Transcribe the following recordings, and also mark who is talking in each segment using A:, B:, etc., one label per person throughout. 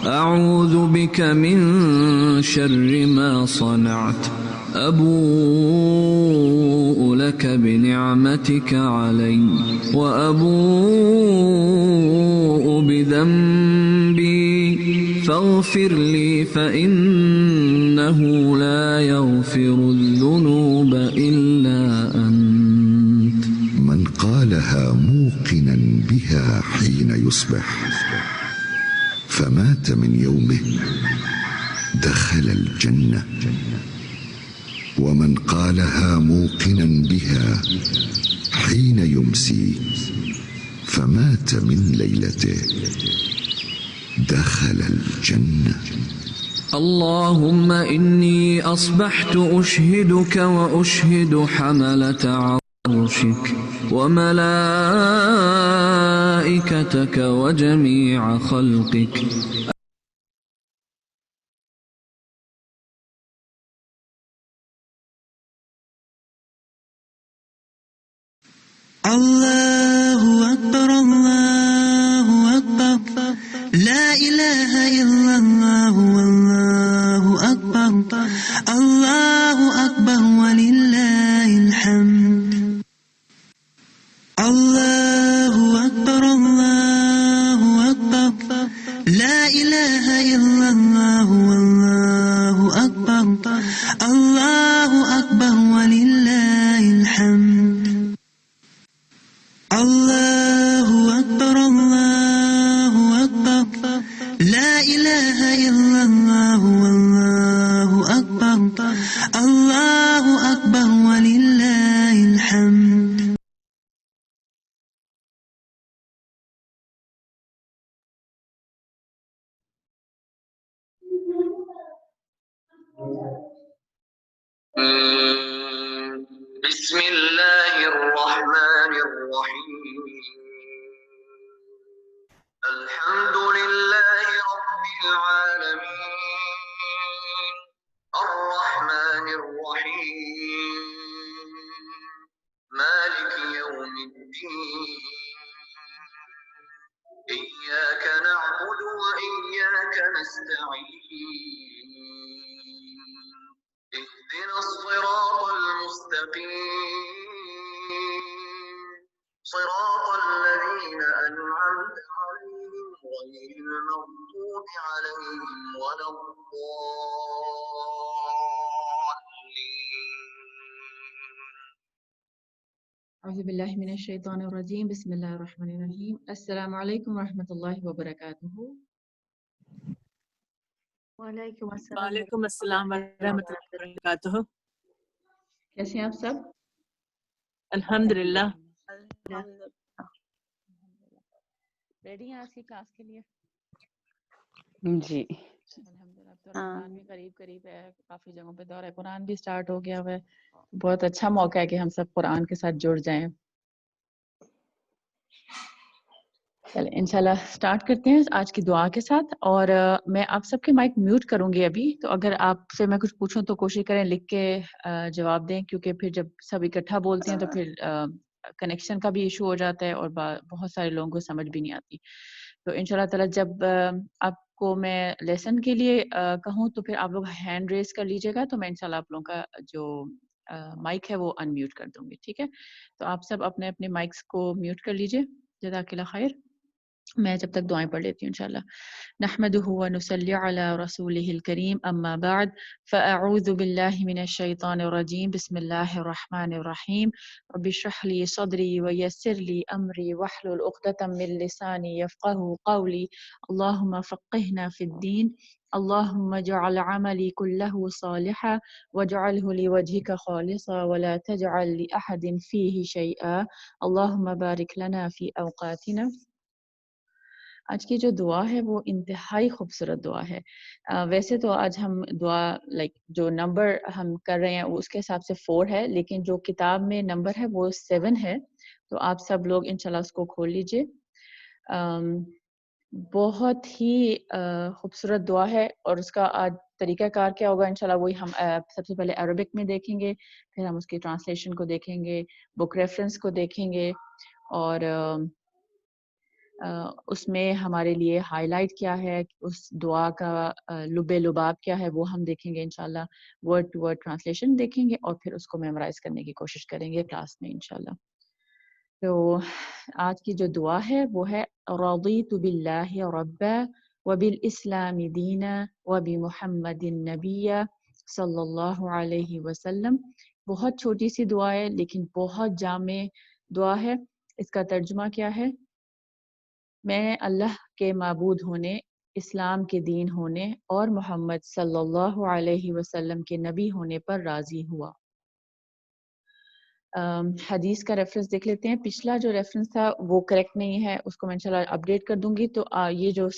A: أعوذ بك من شر ما صنعت أبوء لك بنعمتك علي وأبوء بذنبي فاغفر لي فإنه لا يغفر الذنوب إلا أنت.
B: من قالها موقنا بها حين يصبح فمات من يومه دخل الجنة، ومن قالها موقنا بها حين يمسي فمات من ليلته دخل الجنة.
A: اللهم إني أصبحت أشهدك وأشهد حملة عرشك وملائكتك وجميع خلقك
C: الله أكبر الله أكبر لا إله إلا الله والله أكبر الله أكبر ولله الحمد. الله أكبر الله أكبر لا إله إلا الله والله أكبر الله أكبر ولله الحمد. الله أكبر الله أكبر لا إله إلا الله والله أكبر الله أكبر ولله الحمد.
A: بسم الله الرحمن الرحيم. الحمد لله رب العالمين الرحمن الرحيم مالك يوم الدين إياك نعبد وإياك نستعين اهدنا الصراط المستقيم صراط الذين أنعمت عليهم غير المغضوب عليهم ولا الضالين.
D: أعوذ بالله من الشيطان الرجيم بسم الله الرحمن الرحيم. السلام عليكم ورحمة الله وبركاته.
E: وعلیکم السلام
F: وعلیکم السلام ورحمۃ اللہ وبرکاتہ.
D: کیسے ہیں آپ سب؟
F: الحمدللہ.
D: ریڈی ہیں آج کی کلاس کے لیے؟
G: جی
D: الحمدللہ. تو رمضان بھی قریب قریب ہے، کافی جگہوں پہ دورہ قرآن بھی سٹارٹ ہو گیا ہوا ہے. بہت اچھا موقع ہے کہ ہم سب قرآن کے ساتھ جڑ جائیں. چلیں انشاءاللہ سٹارٹ کرتے ہیں آج کی دعا کے ساتھ. اور میں آپ سب کے مائک میوٹ کروں گی ابھی، تو اگر آپ سے میں کچھ پوچھوں تو کوشش کریں لکھ کے جواب دیں، کیونکہ پھر جب سب اکٹھا بولتے ہیں تو پھر کنیکشن کا بھی ایشو ہو جاتا ہے اور بہت سارے لوگوں کو سمجھ بھی نہیں آتی. تو انشاءاللہ تعالی جب آپ کو میں لیسن کے لیے کہوں تو پھر آپ لوگ ہینڈ ریز کر لیجیے گا، تو میں انشاءاللہ آپ لوگوں کا جو مائک ہے وہ ان میوٹ کر دوں گی. ٹھیک ہے؟ تو آپ سب اپنے اپنے مائکس کو میوٹ کر لیجیے. جزاک اللہ خیر. میں جب تک دعائیں پڑھ لیتی ہوں انشاءاللہ. نحمده ونصلي على رسوله الكريم اما بعد فاعوذ بالله من الشيطان الرجيم بسم الله الرحمن الرحيم رب اشرح لي صدري ويسر لي امري واحلل عقدة من لساني يفقهوا قولي اللهم فقهنا في الدين اللهم اجعل عملي كله صالحا واجعله لوجهك خالصا ولا تجعل لأحد فيه شيئا اللهم بارك لنا في اوقاتنا. آج کی جو دعا ہے وہ انتہائی خوبصورت دعا ہے. ویسے تو آج ہم دعا جو نمبر ہم کر رہے ہیں اس کے حساب سے 4 ہے، لیکن جو کتاب میں نمبر ہے وہ 7 ہے. تو آپ سب لوگ انشاءاللہ اس کو کھول لیجئے. بہت ہی خوبصورت دعا ہے، اور اس کا آج طریقہ کار کیا ہوگا انشاءاللہ وہی ہم سب سے پہلے عربک میں دیکھیں گے، پھر ہم اس کی ٹرانسلیشن کو دیکھیں گے، بک ریفرنس کو دیکھیں گے، اور اس میں ہمارے لیے ہائی لائٹ کیا ہے، اس دعا کا لب لباب کیا ہے، وہ ہم دیکھیں گے انشاءاللہ، ورڈ ٹو ورڈ ٹرانسلیشن دیکھیں گے اور پھر اس کو میمورائز کرنے کی کوشش کریں گے کلاس میں انشاءاللہ۔ تو آج کی جو دعا ہے وہ ہے رضیت باللہ ربا وبالاسلام دینا وبمحمد النبی صلی اللہ علیہ وسلم۔ بہت چھوٹی سی دعا ہے لیکن بہت جامع دعا ہے۔ اس کا ترجمہ کیا ہے؟ میں اللہ کے معبود ہونے، اسلام کے دین ہونے اور محمد صلی اللہ علیہ وسلم کے نبی ہونے پر راضی ہوا۔ حدیث کا ریفرنس دیکھ لیتے ہیں۔ پچھلا جو ریفرنس تھا وہ کریکٹ نہیں ہے، اس کو میں انشاءاللہ اپڈیٹ کر دوں گی۔ تو یہ جو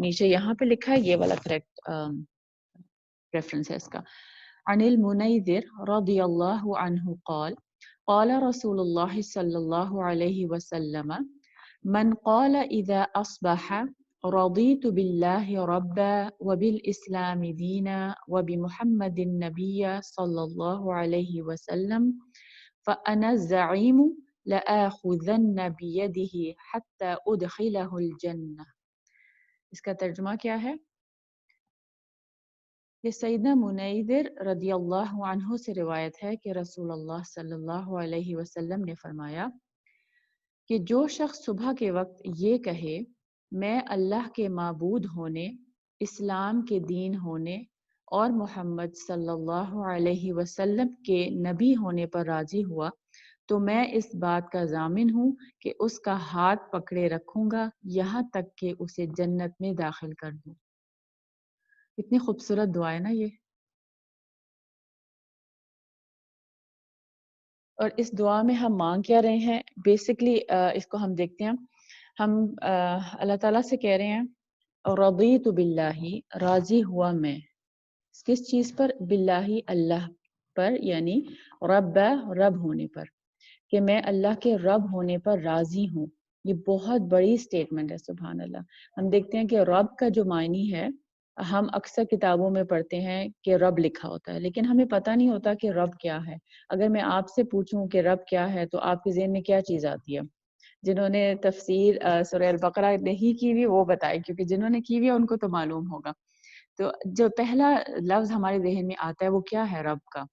D: نیچے یہاں پہ لکھا ہے یہ والا کریکٹ ریفرنس ہے اس کا۔ عن المنیذر رضی اللہ عنہ قال قال رسول اللہ صلی اللہ علیہ وسلم من قال اذا اصبح رضیت باللہ ربا وبالاسلام دینا وبمحمد النبی صلی اللہ علیہ وسلم فأنا الزعیم لآخذن بیدہ حتی ادخلہ الجنہ۔ اس کا ترجمہ کیا ہے؟ یہ سیدنا منیذر رضی اللہ عنہ سے روایت ہے کہ رسول اللہ صلی اللہ علیہ وسلم نے فرمایا کہ جو شخص صبح کے وقت یہ کہے میں اللہ کے معبود ہونے، اسلام کے دین ہونے اور محمد صلی اللہ علیہ وسلم کے نبی ہونے پر راضی ہوا تو میں اس بات کا ضامن ہوں کہ اس کا ہاتھ پکڑے رکھوں گا یہاں تک کہ اسے جنت میں داخل کر دوں۔ اتنی خوبصورت دعا ہے نا یہ۔ اور اس دعا میں ہم مانگ کیا رہے ہیں؟ بیسکلی اس کو ہم دیکھتے ہیں، ہم اللہ تعالیٰ سے کہہ رہے ہیں رضیت باللہ، راضی ہوا میں کس چیز پر؟ باللہ، اللہ پر، یعنی رب، رب ہونے پر، کہ میں اللہ کے رب ہونے پر راضی ہوں۔ یہ بہت بڑی سٹیٹمنٹ ہے، سبحان اللہ۔ ہم دیکھتے ہیں کہ رب کا جو معنی ہے، ہم اکثر کتابوں میں پڑھتے ہیں کہ رب لکھا ہوتا ہے لیکن ہمیں پتہ نہیں ہوتا کہ رب کیا ہے۔ اگر میں آپ سے پوچھوں کہ رب کیا ہے تو آپ کے ذہن میں کیا چیز آتی ہے؟ جنہوں نے تفسیر سورہ البقرہ نہیں کی ہوئی وہ بتائیں، کیونکہ جنہوں نے کی ہوئی ان کو تو معلوم ہوگا۔ تو جو پہلا لفظ ہمارے ذہن میں آتا ہے وہ کیا ہے رب کا؟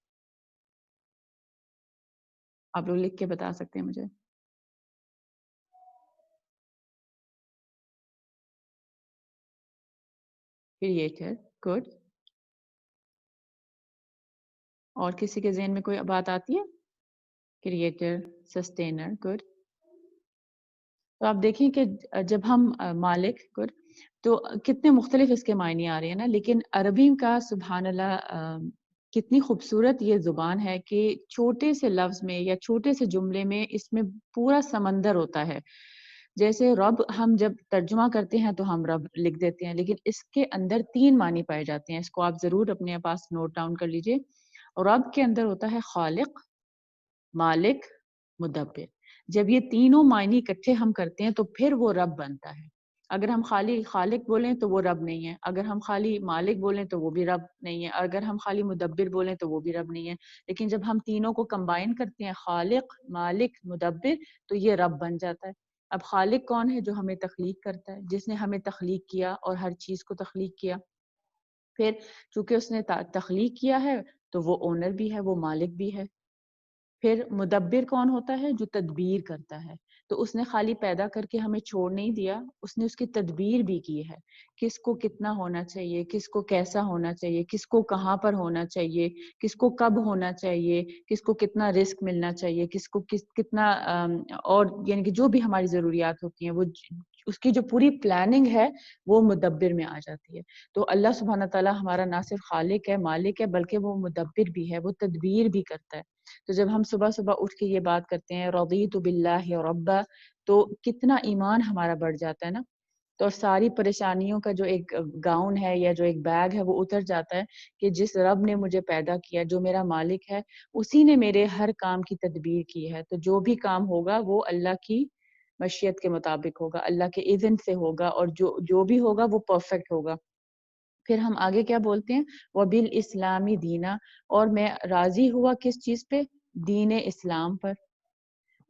D: آپ لوگ لکھ کے بتا سکتے ہیں مجھے؟ Creator, good. اور کسی کے ذہن میں کوئی بات آتی ہے؟ Creator, sustainer, good. تو آپ دیکھیں کہ جب ہم مالک، گڈ، تو کتنے مختلف اس کے معنی آ رہے ہیں نا، لیکن عربی کا سبحان اللہ کتنی خوبصورت یہ زبان ہے کہ چھوٹے سے لفظ میں یا چھوٹے سے جملے میں اس میں پورا سمندر ہوتا ہے۔ جیسے رب ہم جب ترجمہ کرتے ہیں تو ہم رب لکھ دیتے ہیں، لیکن اس کے اندر 3 معنی پائے جاتے ہیں۔ اس کو آپ ضرور اپنے پاس نوٹ ڈاؤن کر لیجئے۔ رب کے اندر ہوتا ہے خالق، مالک، مدبر۔ جب یہ تینوں معنی اکٹھے ہم کرتے ہیں تو پھر وہ رب بنتا ہے۔ اگر ہم خالی خالق بولیں تو وہ رب نہیں ہے، اگر ہم خالی مالک بولیں تو وہ بھی رب نہیں ہے، اگر ہم خالی مدبر بولیں تو وہ بھی رب نہیں ہے۔ لیکن جب ہم تینوں کو کمبائن کرتے ہیں، خالق، مالک، مدبر، تو یہ رب بن جاتا ہے۔ اب خالق کون ہے؟ جو ہمیں تخلیق کرتا ہے، جس نے ہمیں تخلیق کیا اور ہر چیز کو تخلیق کیا۔ پھر چونکہ اس نے تخلیق کیا ہے تو وہ اونر بھی ہے، وہ مالک بھی ہے۔ پھر مدبر کون ہوتا ہے؟ جو تدبیر کرتا ہے۔ تو اس نے خالی پیدا کر کے ہمیں چھوڑ نہیں دیا، اس نے اس کی تدبیر بھی کی ہے، کس کو کتنا ہونا چاہیے، کس کو کیسا ہونا چاہیے، کس کو کہاں پر ہونا چاہیے، کس کو کب ہونا چاہیے، کس کو کتنا رزق ملنا چاہیے، کس کو کتنا اور یعنی کہ جو بھی ہماری ضروریات ہوتی ہیں وہ اس کی جو پوری پلاننگ ہے وہ مدبر میں آ جاتی ہے۔ تو اللہ سبحانہ تعالیٰ ہمارا نہ صرف خالق ہے، مالک ہے، بلکہ وہ مدبر بھی ہے، وہ تدبیر بھی کرتا ہے۔ تو جب ہم صبح صبح اٹھ کے یہ بات کرتے ہیں رضیت باللہ ربا، تو کتنا ایمان ہمارا بڑھ جاتا ہے نا۔ تو ساری پریشانیوں کا جو ایک گاؤن ہے یا جو ایک بیگ ہے وہ اتر جاتا ہے کہ جس رب نے مجھے پیدا کیا، جو میرا مالک ہے، اسی نے میرے ہر کام کی تدبیر کی ہے۔ تو جو بھی کام ہوگا وہ اللہ کی مشیت کے مطابق ہوگا، اللہ کے اذن سے ہوگا، اور جو بھی ہوگا وہ پرفیکٹ ہوگا۔ پھر ہم آگے کیا بولتے ہیں؟ وَبِالْإِسْلَامِ دِينًا، اور میں راضی ہوا کس چیز پہ؟ دین اسلام پر۔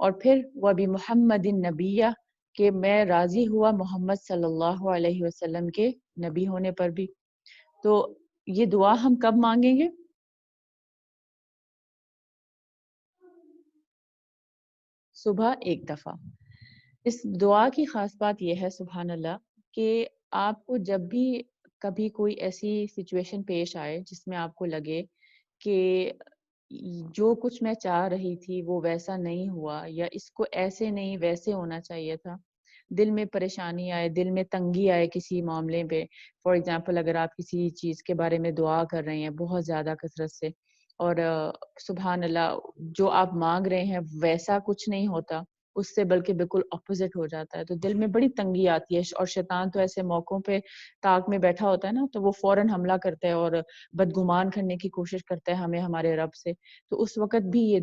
D: اور پھر وَبِمُحَمَّدٍ نَبِيًّا، کہ میں راضی ہوا محمد صلی اللہ علیہ وسلم کے نبی ہونے پر بھی. تو یہ دعا ہم کب مانگیں گے؟ صبح ایک دفعہ. اس دعا کی خاص بات یہ ہے سبحان اللہ کہ آپ کو جب بھی کبھی کوئی ایسی سچویشن پیش آئے جس میں آپ کو لگے کہ جو کچھ میں چاہ رہی تھی وہ ویسا نہیں ہوا یا اس کو ایسے نہیں ویسے ہونا چاہیے تھا، دل میں پریشانی آئے، دل میں تنگی آئے کسی معاملے پہ، فار ایگزامپل اگر آپ کسی چیز کے بارے میں دعا کر رہے ہیں بہت زیادہ کثرت سے اور سبحان اللہ جو آپ مانگ رہے ہیں ویسا کچھ نہیں ہوتا، اس سے بلکہ بالکل اپوزٹ ہو جاتا ہے، تو دل میں بڑی تنگی آتی ہے. اور شیطان تو ایسے موقعوں پہ طاق میں بیٹھا ہوتا ہے نا، تو وہ فوراً حملہ کرتا ہے اور بدگمان کرنے کی کوشش کرتا ہے ہمیں ہمارے رب سے. تو اس وقت بھی یہ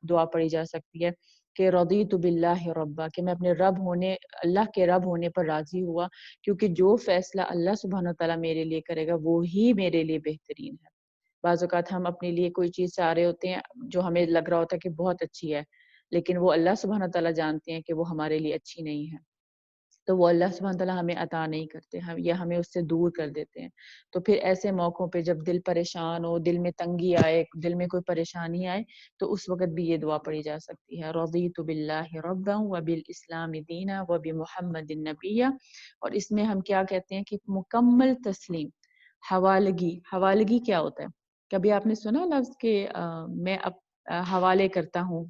D: دعا پڑھی جا سکتی ہے کہ رضیت باللہ ربا، کہ میں اپنے رب ہونے، اللہ کے رب ہونے پر راضی ہوا، کیونکہ جو فیصلہ اللہ سبحانہ وتعالیٰ میرے لیے کرے گا وہی میرے لیے بہترین ہے. بعض اوقات ہم اپنے لیے کوئی چیز چاہ رہے ہوتے ہیں جو ہمیں لگ رہا ہوتا ہے کہ بہت اچھی ہے، لیکن وہ اللہ سبحانہ تعالیٰ جانتے ہیں کہ وہ ہمارے لیے اچھی نہیں ہے، تو وہ اللہ سبحانہ تعالیٰ ہمیں عطا نہیں کرتے یا ہمیں اس سے دور کر دیتے ہیں. تو پھر ایسے موقعوں پہ جب دل پریشان ہو، دل میں تنگی آئے، دل میں کوئی پریشانی آئے، تو اس وقت بھی یہ دعا پڑھی جا سکتی ہے. رضیت باللہ ربا وبالاسلام دینا وبمحمد نبیا. اور اس میں ہم کیا کہتے ہیں کہ مکمل تسلیم، حوالگی کیا ہوتا ہے؟ کبھی آپ نے سنا لفظ کہ میں اب حوالے کرتا ہوں؟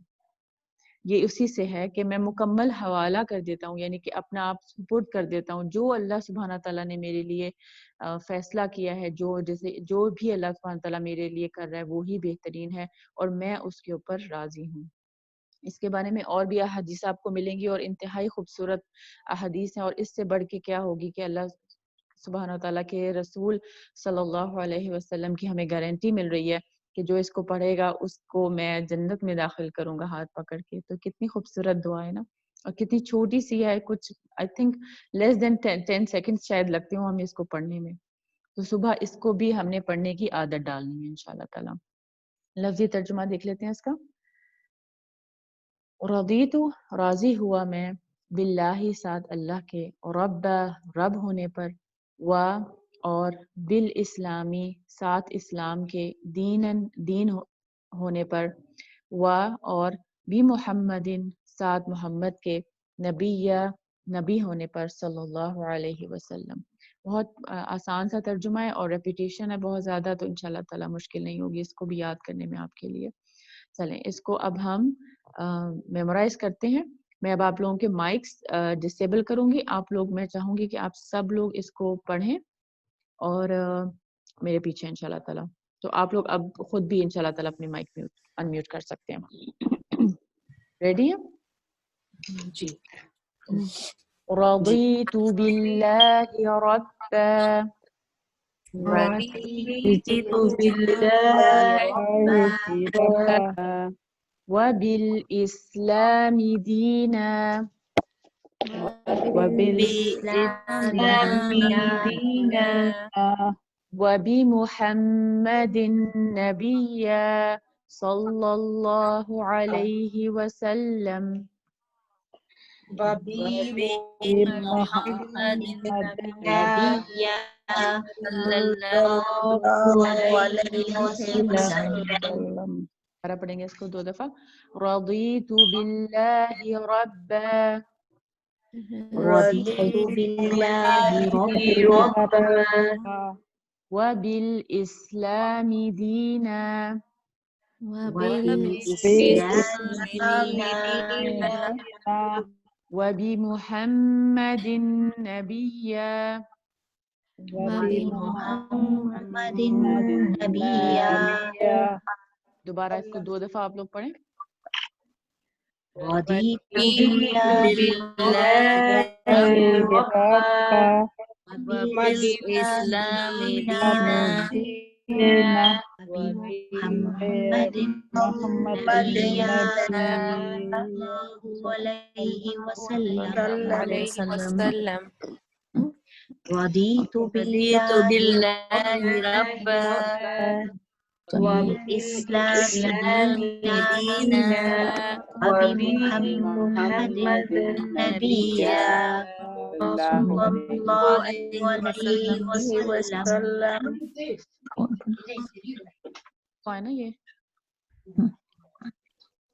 D: یہ اسی سے ہے کہ میں مکمل حوالہ کر دیتا ہوں، یعنی کہ اپنا آپ سپرد کر دیتا ہوں. جو اللہ سبحانہ تعالیٰ نے میرے لیے فیصلہ کیا ہے، جو بھی اللہ سبحانہ تعالیٰ میرے لیے کر رہا ہے وہی بہترین ہے اور میں اس کے اوپر راضی ہوں. اس کے بارے میں اور بھی احادیث آپ کو ملیں گی اور انتہائی خوبصورت احادیث ہیں، اور اس سے بڑھ کے کیا ہوگی کہ اللہ سبحانہ تعالیٰ کے رسول صلی اللہ علیہ وسلم کی ہمیں گارنٹی مل رہی ہے کہ جو اس کو پڑھے گا اس کو میں جنت میں داخل کروں گا ہاتھ پکڑ کے. تو کتنی خوبصورت دعا ہے نا، اور کتنی چھوٹی سی ہے، کچھ I think less then 10 second شاید لگتے ہوں ہمیں اس کو پڑھنے میں. تو صبح اس کو بھی ہم نے پڑھنے کی عادت ڈالنی ہے انشاءاللہ تعالیٰ. لفظی ترجمہ دیکھ لیتے ہیں اس کا. رضیت راضی ہوا میں، باللہ ساتھ اللہ کے، رب ہونے پر، اور بالاسلامی ساتھ اسلام کے، دین ہونے پر، اور بمحمد ساتھ محمد کے، نبی ہونے پر، صلی اللہ علیہ وسلم. بہت آسان سا ترجمہ ہے اور ریپیٹیشن ہے بہت زیادہ، تو انشاءاللہ تعالیٰ مشکل نہیں ہوگی اس کو بھی یاد کرنے میں آپ کے لیے. چلیں اس کو اب ہم میمورائز کرتے ہیں. میں اب آپ لوگوں کے مائکس ڈسیبل کروں گی. آپ لوگ، میں چاہوں گی کہ آپ سب لوگ اس کو پڑھیں اور میرے پیچھے انشاءاللہ تعالیٰ. تو آپ لوگ اب خود بھی انشاءاللہ تعالیٰ اپنے مائک انمیوٹ کر سکتے ہیں. ریڈی ہیں؟
F: جی.
D: رضیت باللہ ربا
F: رضیت باللہ ربا
D: وبالإسلام دينا
F: وبالإسلام دينا
D: وبمحمد نبيا صلى الله عليه وسلم
F: وبمحمد نبيا صلى الله عليه وسلم.
D: پڑھیں گے اس کو 2 دفعہ. رضیت باللہ ربا
F: رضيت بالله ربا
D: وبالإسلام دينا
F: وبالإسلام دينا
D: وبمحمد نبيا
F: وبمحمد نبيا.
D: دوبارہ اس کو 2 دفعہ آپ لوگ پڑھیں.
F: رضيت بالله ربا وبالإسلام دينا وبمحمد نبيا صلى الله عليه وسلم. رضيت بالله ربا وبالإسلام دينا وبمحمد نبيا صلى الله عليه وسلم.
D: ہے نا یہ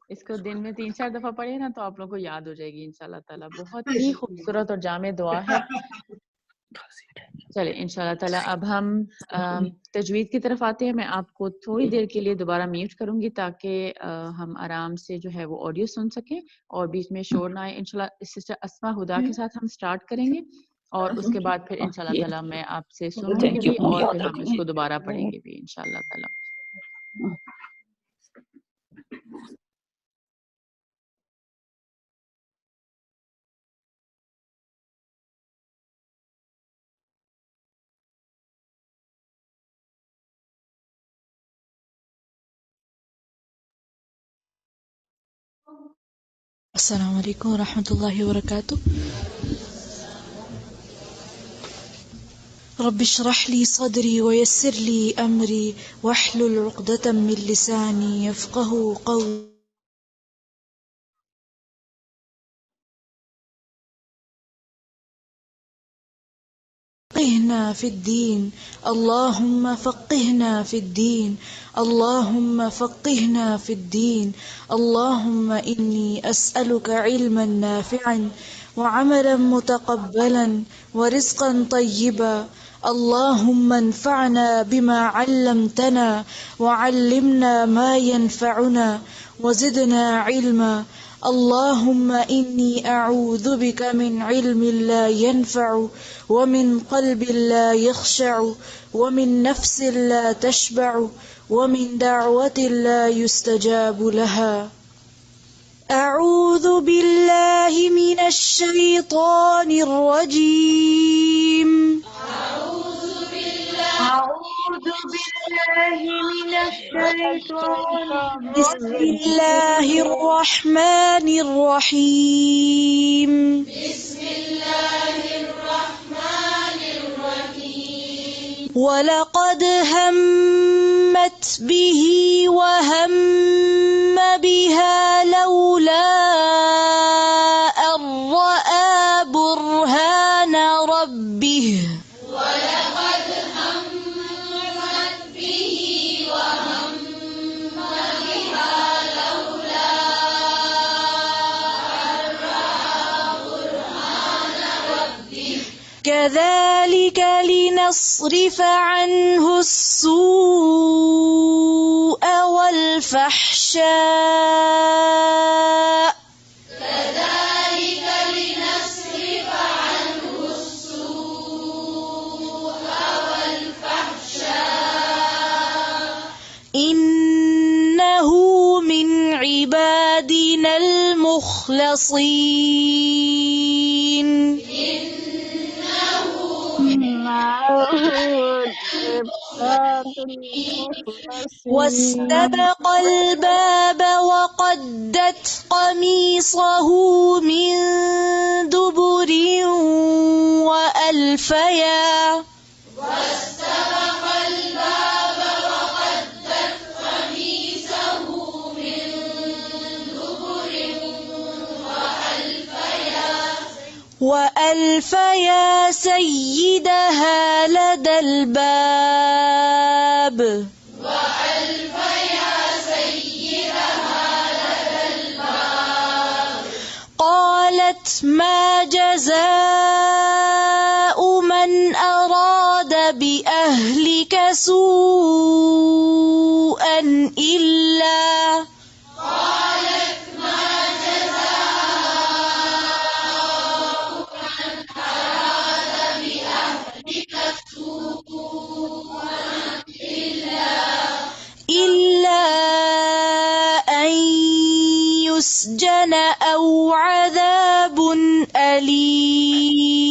D: اس کو دن میں 3-4 دفعہ پڑھے نا تو آپ لوگوں کو یاد ہو جائے گی انشاءاللہ تعالیٰ. بہت ہی خوبصورت اور جامع دعا ہے. چلے انشاءاللہ تعالیٰ اب ہم تجوید کی طرف آتے ہیں. میں آپ کو تھوڑی دیر کے لیے دوبارہ میوٹ کروں گی تاکہ ہم آرام سے جو ہے وہ آڈیو سن سکیں اور بیچ میں شور نہ آئے. انشاءاللہ سسٹر اسما ہدا کے ساتھ ہم سٹارٹ کریں گے اور اس کے بعد پھر انشاءاللہ تعالیٰ میں آپ سے سنوں گی بھی اور پھر ہم اس کو دوبارہ پڑھیں گے بھی انشاءاللہ تعالیٰ.
E: السلام علیکم ورحمۃ اللہ وبرکاتہ. رب اشرح لي صدري ويسر لي أمري واحلل عقدة من لساني يفقهوا قولي. فقهنا في الدين اللهم فقهنا في الدين اللهم فقهنا في الدين. اللهم إني أسألك علما نافعا وعملا متقبلا ورزقا طيبا. اللهم انفعنا بما علمتنا وعلمنا ما ينفعنا وزدنا علما. اللهم إني أعوذ بك من علم لا ينفع ومن قلب لا يخشع ومن نفس لا تشبع ومن دعوة لا يستجاب لها. أعوذ بالله من الشيطان الرجيم.
F: أعوذ بالله من الشيطان
E: بسم
F: الرجيم.
E: الله الرحمن الرحيم. وَلَقَدْ هَمَّتْ بِهِ وَهَمَّ بِهَا لَوْلَا أَن رَّأَىٰ بُرْهَانَ رَبِّهِ. كذلك لنصرف عنه السوء والفحشاء إنه من عبادنا المخلصين. واستبق الباب وقدت قميصه من دبر وألفيا وألفيا سيدها لدى الباب. قالت ما جزاء من أراد بأهلك سوءا إلا أن يسجن أو عذاب أليم.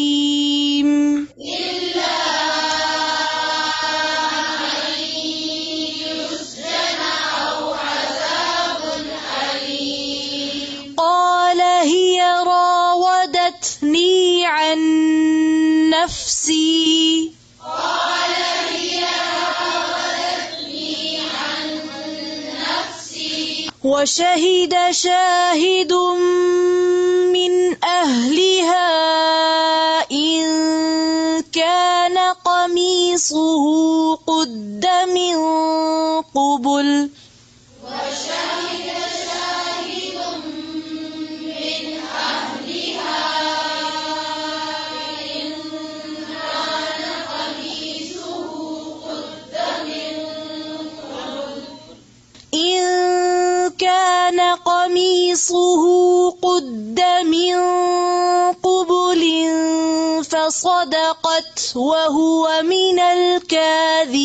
E: وشهد شاهد من أهلها إن كان قميصه قد من قبل إن كان قميصه قد من قبل فصدقت وهو من الكاذبين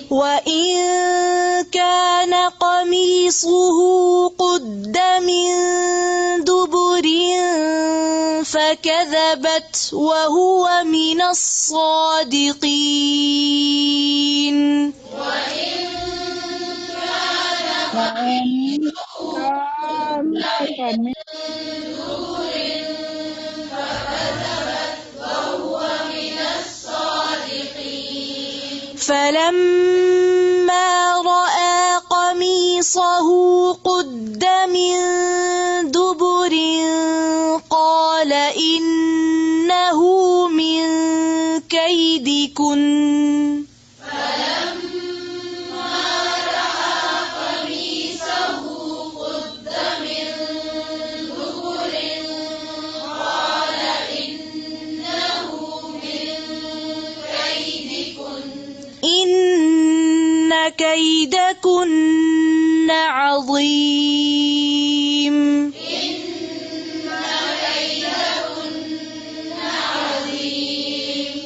E: وإن كان قميصه قد من دبر فكذبت وهو من الصادقين فلما رأى قميصه قد من دبر قال إنه من كيدكن إن كيدكن عظيم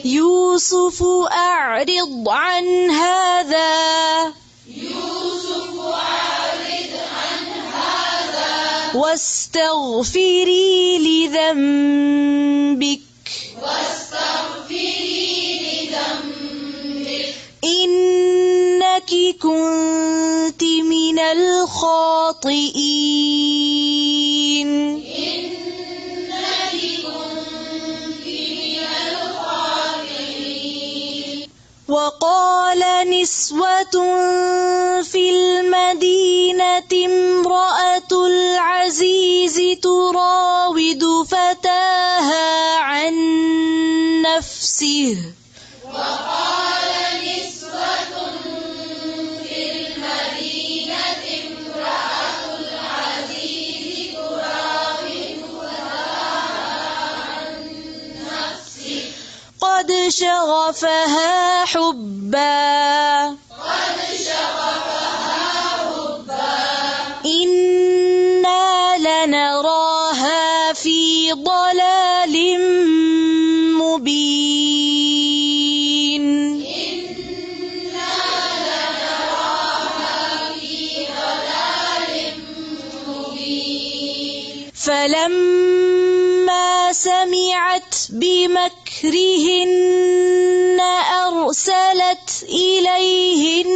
E: يوسف أعرض عن هذا واستغفري لذنبك إنك كنت من الخاطئين وقال نسوة في المدينة امرأة العزيز تراود فتاها عن نفسه قد شغفها حبا إنا لنراها في ضلال مبين فلما سمعت بمكرهن أرسلت إليهن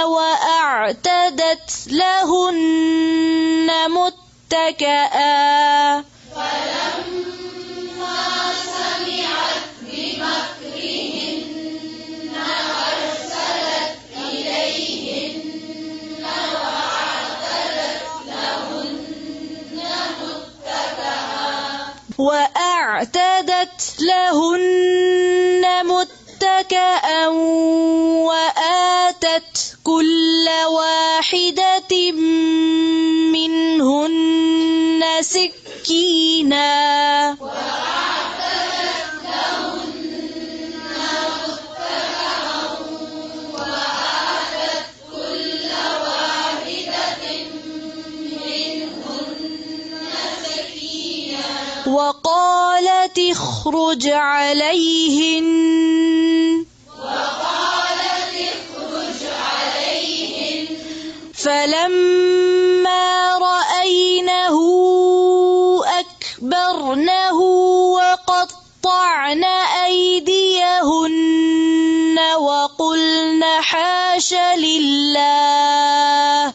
E: وأعتدت لهن متكئا وأعتدت لهن متكئا وآتت كل واحدة منهن سكينا وقالت اخرج عليهن فلما رأينه أكبرنه وقطعن أيديهن وقلن حاش لله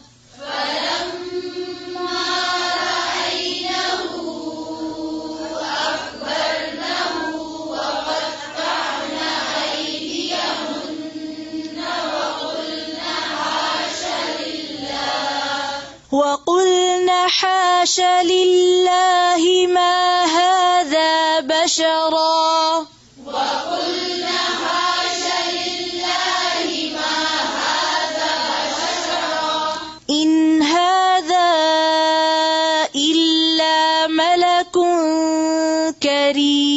E: حاش لله ما هذا بشرا إن هذا إلا ملك كريم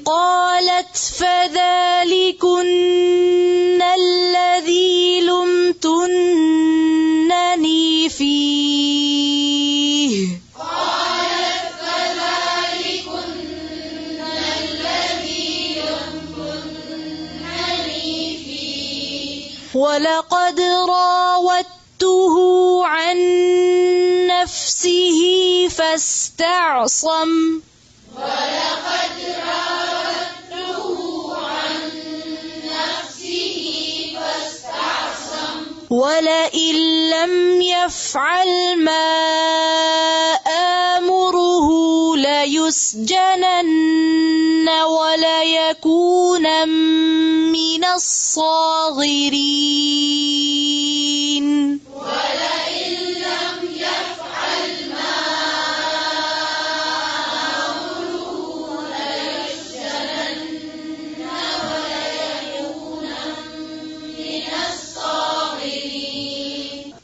E: قالت فذلكن الذي لمتنني فيه ولقد راودته عن نفسه فاستعصم ولئن لم يفعل ما آمره ليسجنن وليكون من الصاغرين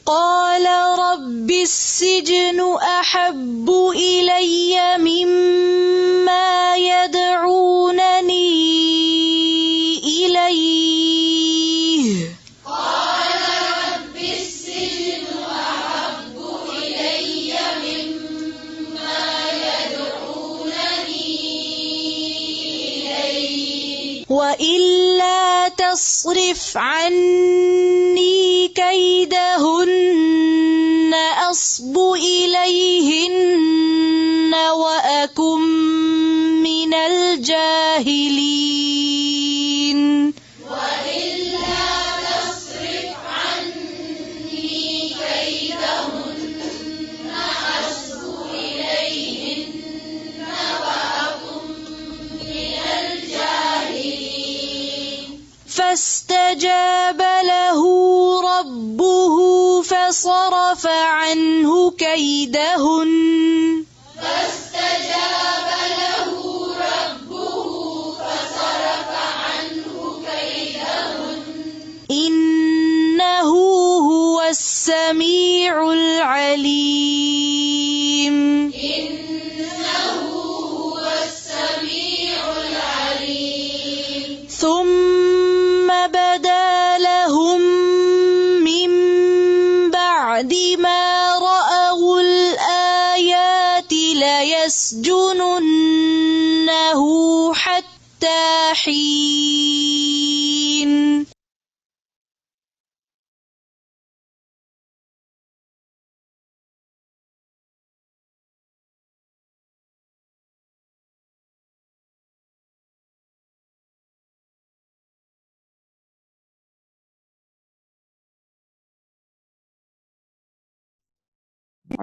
E: قال رب السجن أحب إلي مما يدعونني إليه وإلا تصرف عني كيدهن أصب إليهن وأكن من الجاهلين فاستجاب له ربه فصرف عنه كيدهن إنه هو السميع العليم ثم بدا لهم من بعد ما رأوا الآيات ليسجننه حتى حين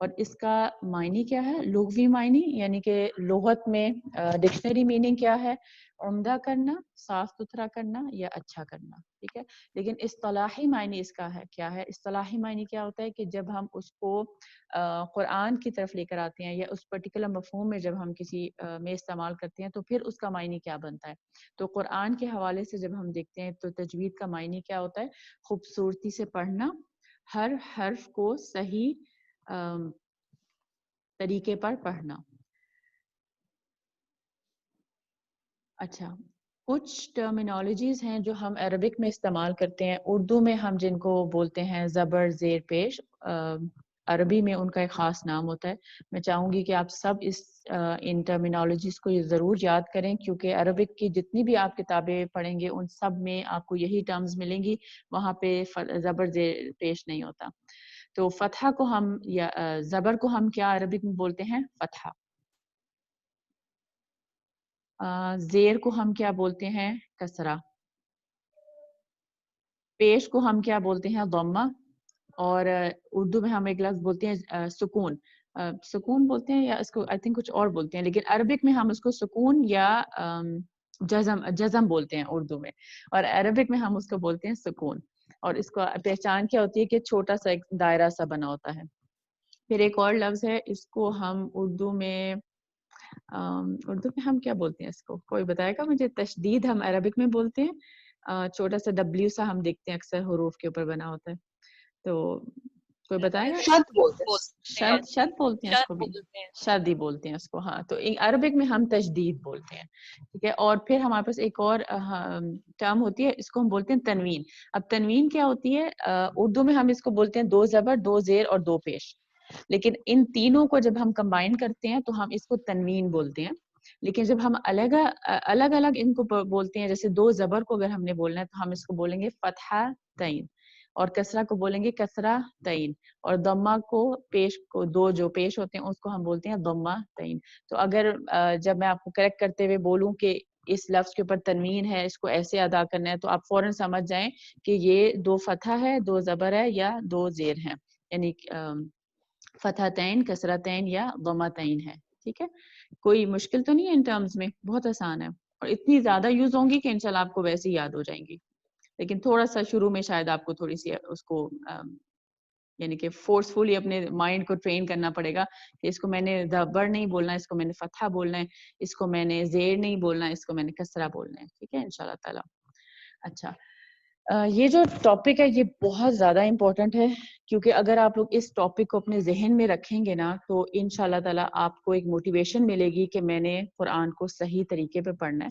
D: اور اس کا معنی کیا ہے؟ لغوی معنی یعنی کہ لغت میں ڈکشنری میننگ کیا ہے؟ عمدہ کرنا، صاف ستھرا کرنا یا اچھا کرنا، ٹھیک ہے. لیکن اصطلاحی معنی اس کا ہے کیا ہے؟ اصطلاحی معنی کیا ہوتا ہے کہ جب ہم اس کو قرآن کی طرف لے کر آتے ہیں یا اس پرٹیکولر مفہوم میں جب ہم کسی میں استعمال کرتے ہیں تو پھر اس کا معنی کیا بنتا ہے. تو قرآن کے حوالے سے جب ہم دیکھتے ہیں تو تجوید کا معنی کیا ہوتا ہے؟ خوبصورتی سے پڑھنا، ہر حرف کو صحیح طریقے پر پڑھنا. اچھا، کچھ ٹرمینالوجیز ہیں جو ہم عربک میں استعمال کرتے ہیں. اردو میں ہم جن کو بولتے ہیں زبر زیر پیش، عربی میں ان کا ایک خاص نام ہوتا ہے. میں چاہوں گی کہ آپ سب ان ٹرمینالوجیز کو ضرور یاد کریں، کیونکہ عربک کی جتنی بھی آپ کتابیں پڑھیں گے ان سب میں آپ کو یہی ٹرمز ملیں گی، وہاں پہ زبر زیر پیش نہیں ہوتا. تو فتحہ کو ہم یا زبر کو ہم کیا عربک میں بولتے ہیں؟ فتحہ. زیر کو ہم کیا بولتے ہیں؟ کسرہ. پیش کو ہم کیا بولتے ہیں؟ ضمہ. اور اردو میں ہم ایک لفظ بولتے ہیں سکون. سکون بولتے ہیں یا اس کو آئی تھنک کچھ اور بولتے ہیں، لیکن عربک میں ہم اس کو سکون یا جزم بولتے ہیں اردو میں، اور عربک میں ہم اس کو بولتے ہیں سکون. اور اس کو پہچان کیا ہوتی ہے کہ چھوٹا سا ایک دائرہ سا بنا ہوتا ہے. پھر ایک اور لفظ ہے، اس کو ہم اردو میں ہم کیا بولتے ہیں؟ اس کو کوئی بتائے گا مجھے؟ تشدید ہم عربک میں بولتے ہیں. چھوٹا سا ڈبلیو سا ہم دیکھتے ہیں اکثر حروف کے اوپر بنا ہوتا ہے. تو کوئی بتائے گا؟
F: شد بولتے ہیں.
D: شد بولتے ہیں اس کو بھی، شد ہی بولتے ہیں اس کو. ہاں، تو عربک میں ہم تشدید بولتے ہیں، ٹھیک ہے. اور پھر ہمارے پاس ایک اور ٹرم ہوتی ہے، اس کو ہم بولتے ہیں تنوین. اب تنوین کیا ہوتی ہے؟ اردو میں ہم اس کو بولتے ہیں 2 زبر 2 زیر اور 2 پیش. لیکن ان تینوں کو جب ہم کمبائن کرتے ہیں تو ہم اس کو تنوین بولتے ہیں. لیکن جب ہم الگ الگ ان کو بولتے ہیں، جیسے 2 زبر کو اگر ہم نے بولنا ہے تو ہم اس کو بولیں گے فتحہ تین، اور کسرہ کو بولیں گے کسرہ تین، اور ضمہ کو پیش کو 2 جو پیش ہوتے ہیں اس کو ہم بولتے ہیں ضمہ تین. تو اگر جب میں آپ کو کریکٹ کرتے ہوئے بولوں کہ اس لفظ کے اوپر تنوین ہے، اس کو ایسے ادا کرنا ہے، تو آپ فوراً سمجھ جائیں کہ یہ 2 فتحہ ہے، 2 زبر ہے یا 2 زیر ہیں، یعنی فتحتین، کسرتین یا ضمتین ہے. ٹھیک ہے، کوئی مشکل تو نہیں ہے ان ٹرمز میں، بہت آسان ہے، اور اتنی زیادہ یوز ہوں گی کہ انشاءاللہ آپ کو ویسے ہی یاد ہو جائیں گی. لیکن تھوڑا سا شروع میں شاید آپ کو تھوڑی سی اس کو یعنی کہ فورسفلی اپنے مائنڈ کو ٹرین کرنا پڑے گا کہ اس کو میں نے زبر نہیں بولنا، اس کو میں نے فتحہ بولنا ہے، اس کو میں نے زیر نہیں بولنا، اس کو میں نے کسرہ بولنا ہے. ٹھیک ہے انشاءاللہ تعالی. اچھا، یہ جو ٹاپک ہے یہ بہت زیادہ امپورٹنٹ ہے، کیونکہ اگر آپ لوگ اس ٹاپک کو اپنے ذہن میں رکھیں گے نا تو انشاءاللہ تعالی آپ کو ایک موٹیویشن ملے گی کہ میں نے قرآن کو صحیح طریقے پہ پڑھنا ہے،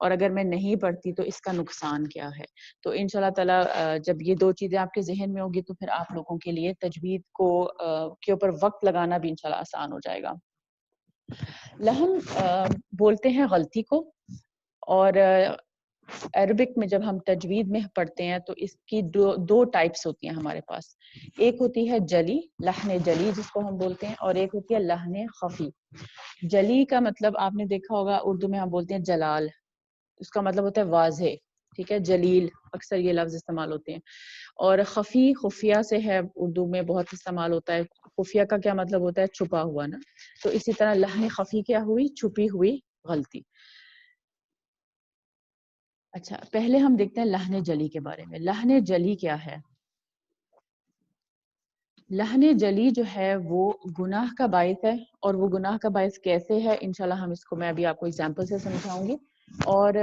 D: اور اگر میں نہیں پڑھتی تو اس کا نقصان کیا ہے. تو انشاءاللہ تعالی جب یہ 2 چیزیں آپ کے ذہن میں ہوگی تو پھر آپ لوگوں کے لیے تجوید کو کے اوپر وقت لگانا بھی انشاءاللہ آسان ہو جائے گا. لہن بولتے ہیں غلطی کو، اور عربک میں جب ہم تجوید میں پڑھتے ہیں تو اس کی 2 ٹائپس ہوتی ہیں ہمارے پاس. ایک ہوتی ہے جلی، لحن جلی جس کو ہم بولتے ہیں، اور ایک ہوتی ہے لحن خفی. جلی کا مطلب آپ نے دیکھا ہوگا اردو میں ہم بولتے ہیں جلال، اس کا مطلب ہوتا ہے واضح، ٹھیک ہے، جلیل اکثر یہ لفظ استعمال ہوتے ہیں. اور خفی خفیہ سے ہے، اردو میں بہت استعمال ہوتا ہے. خفیہ کا کیا مطلب ہوتا ہے؟ چھپا ہوا نا. تو اسی طرح لحن خفی کیا ہوئی؟ چھپی ہوئی غلطی. اچھا، پہلے ہم دیکھتے ہیں لحن جلی کے بارے میں. لحن جلی کیا ہے؟ لحن جلی جو ہے وہ گناہ کا باعث ہے، اور وہ گناہ کا باعث کیسے ہے انشاءاللہ ہم اس کو میں ابھی آپ کو ایگزامپل سے سمجھاؤں گی. اور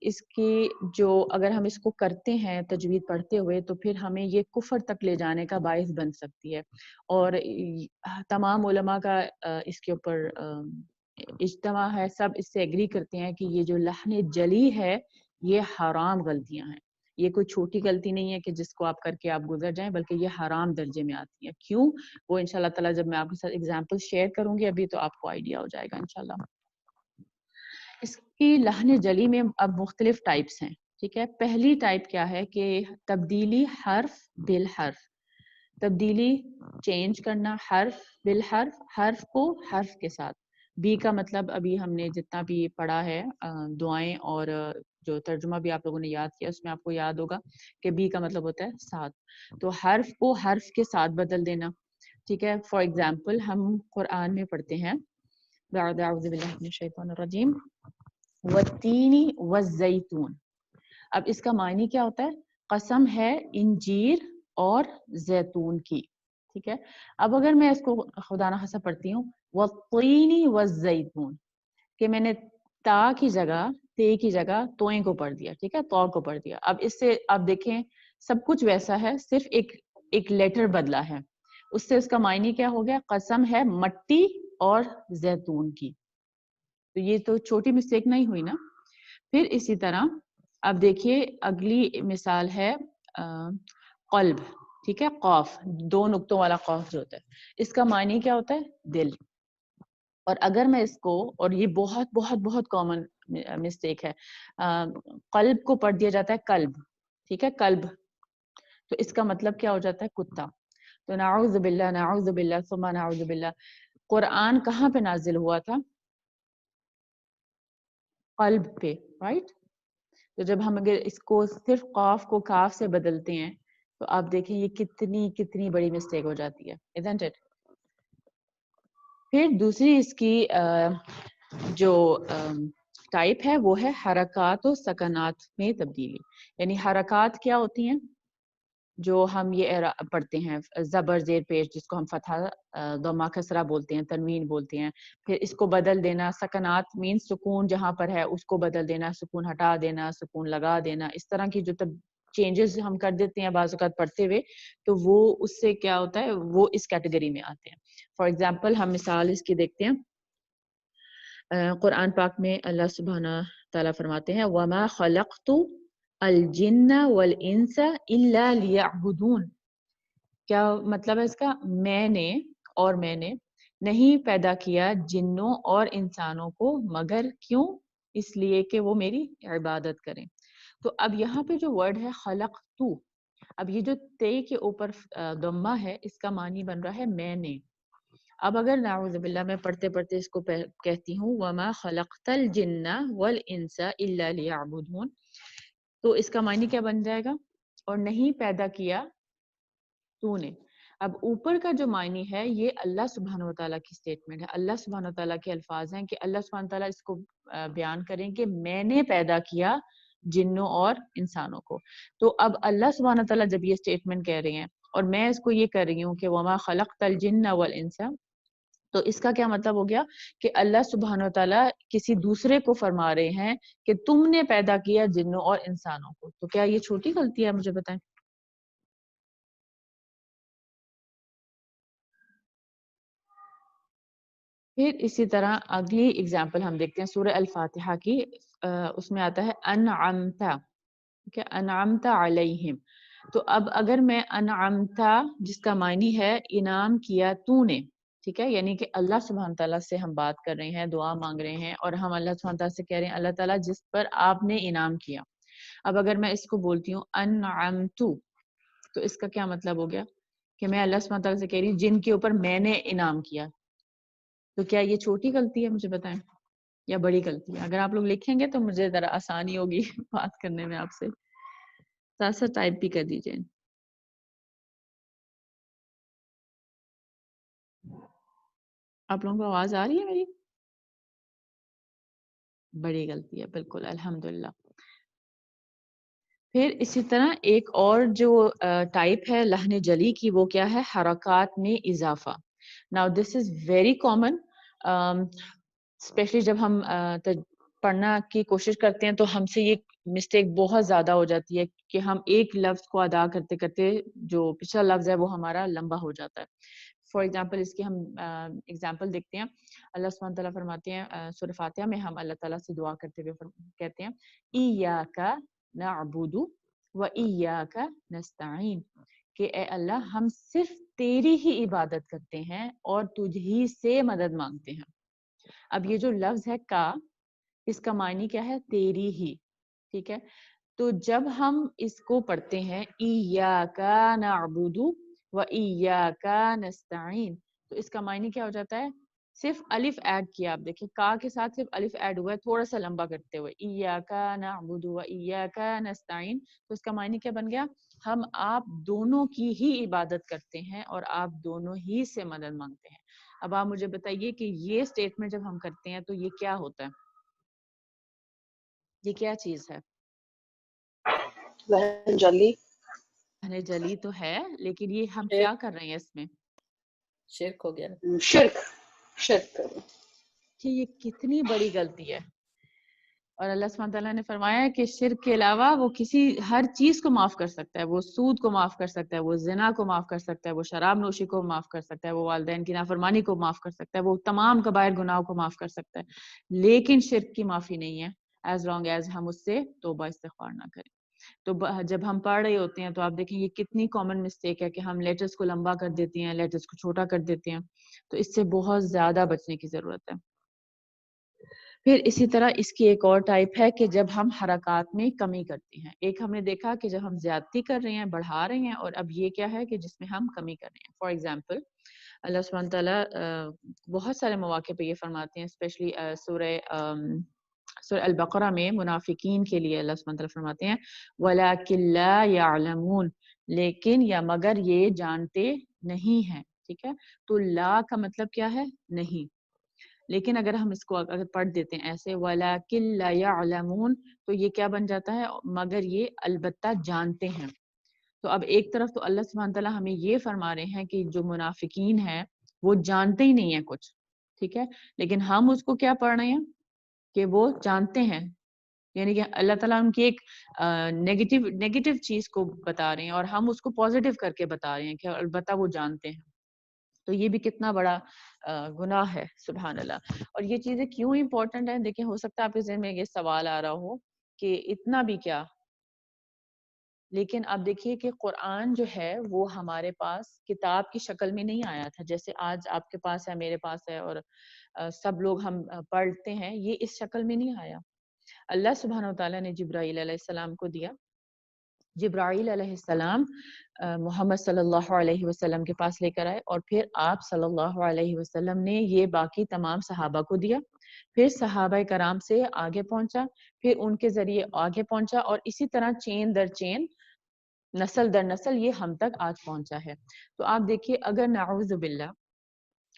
D: اس کی جو اگر ہم اس کو کرتے ہیں تجوید پڑھتے ہوئے تو پھر ہمیں یہ کفر تک لے جانے کا باعث بن سکتی ہے. اور تمام علماء کا اس کے اوپر اجتماع ہے، سب اس سے ایگری کرتے ہیں کہ یہ جو لحن جلی ہے یہ حرام غلطیاں ہیں. یہ کوئی چھوٹی غلطی نہیں ہے کہ جس کو آپ کر کے آپ گزر جائیں، بلکہ یہ حرام درجے میں آتی ہے. کیوں؟ وہ انشاءاللہ تعالی جب میں آپ کے ساتھ ایگزامپل شیئر کروں گی ابھی تو آپ کو آئیڈیا ہو جائے گا انشاءاللہ. اس کی لحن جلی میں اب مختلف ٹائپس ہیں. ٹھیک ہے، پہلی ٹائپ کیا ہے کہ تبدیلی حرف بالحرف. تبدیلی چینج کرنا حرف بالحرف، حرف کو حرف کے ساتھ. بی کا مطلب ابھی ہم نے جتنا بھی پڑھا ہے دعائیں اور جو ترجمہ بھی آپ لوگوں نے یاد کیا اس میں آپ کو یاد ہوگا کہ بی کا مطلب ہوتا ہے ساتھ. تو حرف کو حرف کے ساتھ بدل دینا. ٹھیک ہے. فار ایگزامپل ہم قرآن میں پڑھتے ہیں بعد اعوذ باللہ من الشیطان الرجیم والتین والزیتون. اب اس کا معنی کیا ہوتا ہے؟ قسم ہے انجیر اور زیتون کی. ٹھیک ہے. اب اگر میں اس کو خدا نخواستہ پڑھتی ہوں والتین والزیتون کہ میں نے تا کی جگہ تے کی جگہ توئیں کو پڑھ دیا. ٹھیک ہے. تو کو پڑھ دیا. اب اس سے آپ دیکھیں سب کچھ ویسا ہے, صرف ایک لیٹر بدلا ہے. اس سے اس کا معنی کیا ہو گیا؟ قسم ہے مٹی اور زیتون کی. تو یہ تو چھوٹی مسٹیک نہیں ہوئی نا. پھر اسی طرح اب دیکھیے اگلی مثال ہے قلب. ٹھیک ہے. قاف, 2 نقطوں والا قاف جو ہوتا ہے, اس کا معنی کیا ہوتا ہے؟ دل. اور اگر میں اس کو, اور یہ بہت بہت بہت کامن مسٹیک ہے, قلب کو پڑھ دیا جاتا ہے قلب. ٹھیک ہے. قلب, تو اس کا مطلب کیا ہو جاتا ہے؟ کتا. تو نعوذ باللہ ثم نعوذ باللہ. قرآن کہاں پہ نازل ہوا تھا؟ قلب پہ, رائٹ. تو جب ہم اگر اس کو صرف قاف کو کاف سے بدلتے ہیں تو آپ دیکھیں یہ کتنی بڑی مسٹیک ہو جاتی ہے, isn't it؟ پھر دوسری اس کی جو ٹائپ ہے وہ ہے حرکات و سکنات میں تبدیلی. یعنی حرکات کیا ہوتی ہیں؟ جو ہم یہ پڑھتے ہیں زبر زیر پیش, جس کو ہم فتحہ ضمہ کسرہ بولتے ہیں, تنوین بولتے ہیں. پھر اس کو بدل دینا. سکنات مین سکون جہاں پر ہے اس کو بدل دینا, سکون ہٹا دینا, سکون لگا دینا. اس طرح کی جو چینجز ہم کر دیتے ہیں بعض اوقات پڑھتے ہوئے, تو وہ اس سے کیا ہوتا ہے, وہ اس کیٹیگری میں آتے ہیں. فار ایگزامپل ہم مثال اس کی دیکھتے ہیں. قرآن پاک میں اللہ سبحانہ تعالیٰ فرماتے ہیں وَمَا خَلَقْتُ الْجِنَّ وَالْإِنسَ إِلَّا لِيَعْبُدُونَ. کیا مطلب ہے اس کا؟ میں نے نہیں پیدا کیا جنوں اور انسانوں کو مگر کیوں؟ اس لیے کہ وہ میری عبادت کریں. تو اب یہاں پہ جو ورڈ ہے خلقتو, اب یہ جو تے کے اوپر ضمہ ہے, اس کا معنی بن رہا ہے میں نے. اب اگر نعوذ باللہ میں پڑھتے پڑھتے اس کو کہتی ہوں وَمَا خَلَقْتَ الْجِنَّ وَالْإِنسَ إِلَّا لِيَعْبُدُونَ, تو اس کا معنی کیا بن جائے گا؟ اور نہیں پیدا کیا تو نے. اب اوپر کا جو معنی ہے یہ اللہ سبحانہ وتعالیٰ کی سٹیٹمنٹ ہے, اللہ سبحانہ وتعالیٰ کے الفاظ ہیں کہ اللہ سبحانہ وتعالیٰ اس کو بیان کریں کہ میں نے پیدا کیا جنوں اور انسانوں کو. تو اب اللہ سبحانہ وتعالیٰ جب یہ سٹیٹمنٹ کہہ رہے ہیں اور میں اس کو یہ کر رہی ہوں کہ وَمَا خَلَقْتَ الْجِنَّ وَالْإِنسَ, تو اس کا کیا مطلب ہو گیا کہ اللہ سبحانہ وتعالیٰ کسی دوسرے کو فرما رہے ہیں کہ تم نے پیدا کیا جنوں اور انسانوں کو. تو کیا یہ چھوٹی غلطی ہے؟ مجھے بتائیں. پھر اسی طرح اگلی اگزامپل ہم دیکھتے ہیں سورہ الفاتحہ کی. اس میں آتا ہے انعمتا, ٹھیک ہے, انعمتا علیہم. تو اب اگر میں انعمتا, جس کا معنی ہے انعام کیا تو نے, ٹھیک ہے, یعنی کہ اللہ سبحانہ تعالیٰ سے ہم بات کر رہے ہیں, دعا مانگ رہے ہیں, اور ہم اللہ سبحانہ تعالیٰ سے کہہ رہے ہیں اللہ تعالیٰ جس پر آپ نے انعام کیا. اب اگر میں اس کو بولتی ہوں انعمتو, تو اس کا کیا مطلب ہو گیا کہ میں اللہ سبحانہ تعالیٰ سے کہہ رہی ہوں جن کے اوپر میں نے انعام کیا. تو کیا یہ چھوٹی غلطی ہے؟ مجھے بتائیں, یا بڑی غلطی ہے؟ اگر آپ لوگ لکھیں گے تو مجھے ذرا آسانی ہوگی بات کرنے میں آپ سے. ساتھ ساتھ ٹائپ بھی کر دیجئے. آپ لوگوں کو آواز آ رہی ہے میری؟ بڑی غلطی ہے, بالکل, الحمدللہ. پھر اسی طرح ایک اور جو ٹائپ ہے لحن جلی کی, وہ کیا ہے؟ حرکات میں اضافہ. Now this is very common, specially جب ہم پڑھنا کی کوشش کرتے ہیں تو ہم سے یہ مسٹیک بہت زیادہ ہو جاتی ہے کہ ہم ایک لفظ کو ادا کرتے کرتے جو پچھلا لفظ ہے وہ ہمارا لمبا ہو جاتا ہے. فار ایگزامپل اس کی ہم ایگزامپل دیکھتے ہیں. اللہ سبحانہ تعالیٰ فرماتے ہیں سورہ فاتحہ میں, ہم اللہ تعالیٰ سے دعا کرتے ہوئے کہتے ہیں ایاک نعبد و ایاک نستعین, کہ اے اللہ ہم صرف تیری ہی عبادت کرتے ہیں اور تجھ ہی سے مدد مانگتے ہیں. اب یہ جو لفظ ہے کا, اس کا معنی کیا ہے؟ تیری ہی. ٹھیک ہے. تو جب ہم اس کو پڑھتے ہیں ایاک نعبد و ایاک نستعین, تو اس کا معنی کیا ہو جاتا ہے؟ صرف الف ایڈ کیا, آپ دیکھیں کا کے ساتھ صرف الف ایڈ ہوا ہے تھوڑا سا لمبا کرتے ہوئے, ایاک نعبد و ایاک نستعین, تو اس کا معنی کیا بن گیا؟ ہم آپ دونوں کی ہی عبادت کرتے ہیں اور آپ دونوں ہی سے مدد مانگتے ہیں. اب آپ مجھے بتائیے کہ یہ اسٹیٹمنٹ جب ہم کرتے ہیں تو یہ کیا ہوتا ہے؟ یہ کیا چیز ہے؟
H: جلی
D: جلی تو ہے, لیکن یہ ہم کیا کر رہے ہیں اس میں؟
G: شرک ہو گیا.
H: شرک
D: کہ یہ کتنی بڑی غلطی ہے. اور اللہ سبحانہ تعالیٰ نے فرمایا ہے کہ شرک کے علاوہ وہ کسی ہر چیز کو معاف کر سکتا ہے. وہ سود کو معاف کر سکتا ہے, وہ زنا کو معاف کر سکتا ہے, وہ شراب نوشی کو معاف کر سکتا ہے, وہ والدین کی نافرمانی کو معاف کر سکتا ہے, وہ تمام کبائر گناہوں کو معاف کر سکتا ہے, لیکن شرک کی معافی نہیں ہے ایز لانگ ایز ہم اس سے توبہ استغفار نہ کریں. تو جب ہم پڑھ رہے ہوتے ہیں تو آپ دیکھیں یہ کتنی کامن مسٹیک ہے کہ ہم لیٹرز کو لمبا کر دیتے ہیں, لیٹرز کو چھوٹا کر دیتے ہیں. تو اس سے بہت زیادہ بچنے کی ضرورت ہے. پھر اسی طرح اس کی ایک اور ٹائپ ہے کہ جب ہم حرکات میں کمی کرتے ہیں. ایک ہم نے دیکھا کہ جب ہم زیادتی کر رہے ہیں, بڑھا رہے ہیں, اور اب یہ کیا ہے کہ جس میں ہم کمی کر رہے ہیں. فار ایگزامپل اللہ سبحانہ تعالیٰ بہت سارے مواقع پہ یہ فرماتے ہیں, اسپیشلی سورہ البقرہ میں منافقین کے لیے اللہ سبحانہ تعالیٰ فرماتے ہیں وَلَكِنْ لَا يَعْلَمُونَ, لیکن یا مگر یہ جانتے نہیں ہیں. ٹھیک ہے, تو لا کا مطلب کیا ہے؟ نہیں. لیکن اگر ہم اس کو اگر پڑھ دیتے ہیں ایسے وَلَكِنْ لَا يَعْلَمُونَ, تو یہ کیا بن جاتا ہے؟ مگر یہ البتہ جانتے ہیں. تو اب ایک طرف تو اللہ سبحانہ تعالیٰ ہمیں یہ فرما رہے ہیں کہ جو منافقین ہیں وہ جانتے ہی نہیں ہیں کچھ, ٹھیک ہے, لیکن ہم اس کو کیا پڑھ رہے ہیں کہ وہ جانتے ہیں. یعنی کہ اللہ تعالیٰ ان کی ایک نیگیٹو چیز کو بتا رہے ہیں اور ہم اس کو پازیٹیو کر کے بتا رہے ہیں کہ البتہ وہ جانتے ہیں. تو یہ بھی کتنا بڑا گناہ ہے, سبحان اللہ. اور یہ چیزیں کیوں امپورٹنٹ ہیں؟ دیکھیں, ہو سکتا ہے آپ کے ذہن میں یہ سوال آ رہا ہو کہ اتنا بھی کیا, لیکن اب دیکھیے کہ قرآن جو ہے وہ ہمارے پاس کتاب کی شکل میں نہیں آیا تھا جیسے آج آپ کے پاس ہے, میرے پاس ہے, اور سب لوگ ہم پڑھتے ہیں. یہ اس شکل میں نہیں آیا. اللہ سبحانہ وتعالیٰ نے جبرائیل علیہ السلام کو دیا. جبرائیل علیہ السلام محمد صلی اللہ علیہ وسلم کے پاس لے کر آئے, اور پھر آپ صلی اللہ علیہ وسلم نے یہ باقی تمام صحابہ کو دیا. پھر صحابہ کرام سے آگے پہنچا, پھر ان کے ذریعے آگے پہنچا, اور اسی طرح چین در چین, نسل در نسل یہ ہم تک آج پہنچا ہے. تو آپ دیکھیے اگر نعوذ باللہ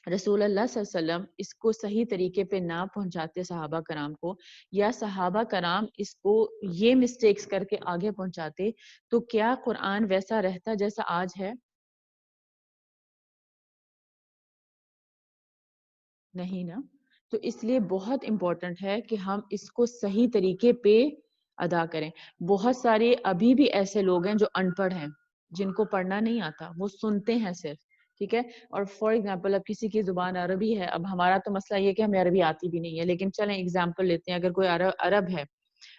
D: رسول اللہ صلی اللہ علیہ وسلم اس کو صحیح طریقے پہ نہ پہنچاتے صحابہ کرام کو, یا صحابہ کرام اس کو یہ مسٹیکس کر کے آگے پہنچاتے, تو کیا قرآن ویسا رہتا جیسا آج ہے؟ نہیں نا. تو اس لیے بہت امپورٹنٹ ہے کہ ہم اس کو صحیح طریقے پہ ادا کریں. بہت سارے ابھی بھی ایسے لوگ ہیں جو ان پڑھ ہیں, جن کو پڑھنا نہیں آتا, وہ سنتے ہیں صرف, ٹھیک ہے. اور فار ایگزامپل اب کسی کی زبان عربی ہے, اب ہمارا تو مسئلہ یہ کہ ہمیں عربی آتی بھی نہیں ہے, لیکن چلیں ایگزامپل لیتے ہیں, اگر کوئی عرب ہے,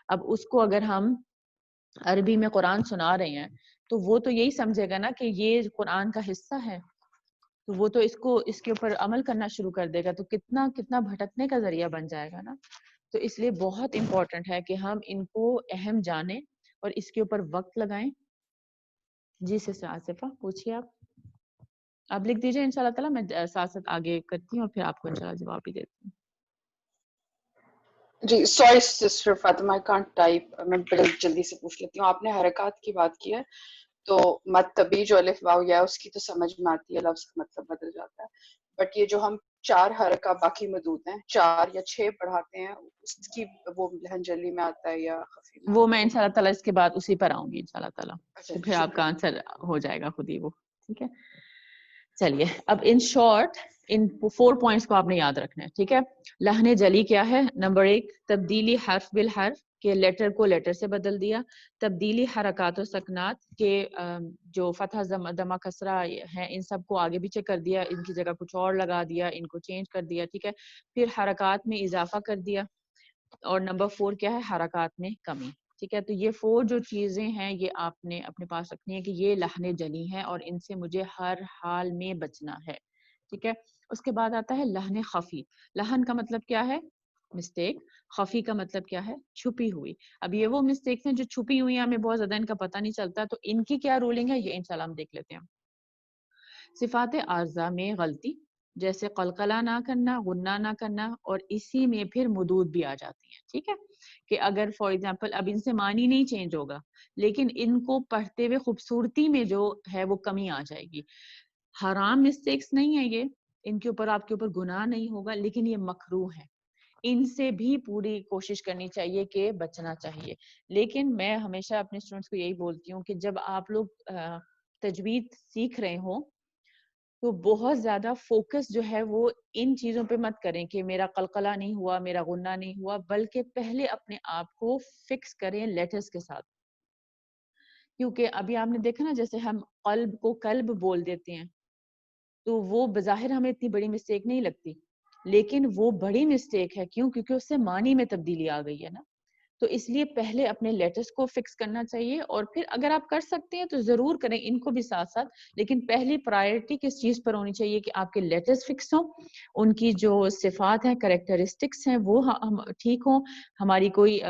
D: اب اس کو اگر ہم عربی میں قرآن سنا رہے ہیں تو وہ تو یہی سمجھے گا نا کہ یہ قرآن کا حصہ ہے, تو وہ تو اس کے اوپر عمل کرنا شروع کر دے گا, تو کتنا بھٹکنے کا ذریعہ بن جائے گا نا. تو اس لیے بہت امپورٹنٹ ہے کہ ہم ان کو اہم جانیں اور اس کے اوپر وقت لگائیں. جی سسٹر آصفہ پوچھیے, آپ لکھ دیجیے, انشاءاللہ تعالیٰ میں ساتھ ساتھ آگے کرتی ہوں اور پھر آپ کو انشاءاللہ جواب بھی دیتی ہوں.
H: جی sorry sister Fatima, I can't type, میں بڑی جلدی سے پوچھ لیتی ہوں. آپ نے حرکات کی بات کی ہے, تو مد طبی جو الف واو یا اس کی تو سمجھ میں آتی ہے, لفظ کا مطلب بدل جاتا ہے, بٹ یہ جو ہم 4 حرکات باقی مدود ہیں, 4 یا 6 پڑھاتے ہیں, اس کی وہ لہن جلی میں آتا ہے یا خفی میں
D: وہ
H: آتا
D: میں
H: ہے؟
D: انشاءاللہ تعالیٰ اس کے بعد اسی پر آؤں گی انشاءاللہ تعالیٰ,
H: اچھا
D: تو پھر آپ کا
H: شکریہ.
D: آنسر ہو جائے گا خود ہی وہ, ٹھیک ہے. چلیے اب ان شارٹ ان 4 پوائنٹس کو آپ نے یاد رکھنا ہے, ٹھیک ہے. لہن جلی کیا ہے؟ نمبر 1 تبدیلی حرف بالحرف, کے لیٹر کو لیٹر سے بدل دیا. تبدیلی حرکات و سکنات, کے جو فتح دمہ کسرہ ہیں ان سب کو آگے پیچھے کر دیا, ان کی جگہ کچھ اور لگا دیا, ان کو چینج کر دیا, ٹھیک ہے. پھر حرکات میں اضافہ کر دیا. اور نمبر 4 کیا ہے؟ حرکات میں کمی, ٹھیک ہے. تو یہ 4 جو چیزیں ہیں یہ آپ نے اپنے پاس رکھنی ہے کہ یہ لہن جلی ہیں اور ان سے مجھے ہر حال میں بچنا ہے, ٹھیک ہے. اس کے بعد آتا ہے لہن خفی. لہن کا مطلب کیا ہے؟ مسٹیک. خفی کا مطلب کیا ہے؟ چھپی ہوئی. اب یہ وہ مسٹیکس ہیں جو چھپی ہوئی ہیں, ہمیں بہت زیادہ ان کا پتہ نہیں چلتا, تو ان کی کیا رولنگ ہے یہ انشاءاللہ ہم دیکھ لیتے ہیں. صفات عارضہ میں غلطی, جیسے قلقلہ نہ کرنا، غنہ نہ کرنا، اور اسی میں پھر مدود بھی آ جاتی ہیں. ٹھیک ہے کہ اگر فار ایگزامپل اب ان سے معنی نہیں چینج ہوگا لیکن ان کو پڑھتے ہوئے خوبصورتی میں جو ہے وہ کمی آ جائے گی. حرام مسٹیکس نہیں ہے یہ، ان کے اوپر آپ کے اوپر گناہ نہیں ہوگا، لیکن یہ مکروہ ہے. ان سے بھی پوری کوشش کرنی چاہیے کہ بچنا چاہیے. لیکن میں ہمیشہ اپنے اسٹوڈنٹس کو یہی بولتی ہوں کہ جب آپ لوگ تجوید سیکھ رہے ہوں تو بہت زیادہ فوکس جو ہے وہ ان چیزوں پہ مت کریں کہ میرا قلقلہ نہیں ہوا، میرا غنہ نہیں ہوا، بلکہ پہلے اپنے آپ کو فکس کریں لیٹرز کے ساتھ. کیونکہ ابھی آپ نے دیکھا نا جیسے ہم قلب کو قلب بول دیتے ہیں تو وہ بظاہر ہمیں اتنی بڑی مسٹیک نہیں لگتی، لیکن وہ بڑی مسٹیک ہے. کیوں؟ کیونکہ اس سے معنی میں تبدیلی آ گئی ہے نا. تو اس لیے پہلے اپنے لیٹرز کو فکس کرنا چاہیے، اور پھر اگر آپ کر سکتے ہیں تو ضرور کریں ان کو بھی ساتھ ساتھ، لیکن پہلی پرائرٹی کس چیز پر ہونی چاہیے کہ آپ کے لیٹرز فکس ہوں، ان کی جو صفات ہیں، کریکٹرسٹکس ہیں وہ ٹھیک ہوں. ہماری کوئی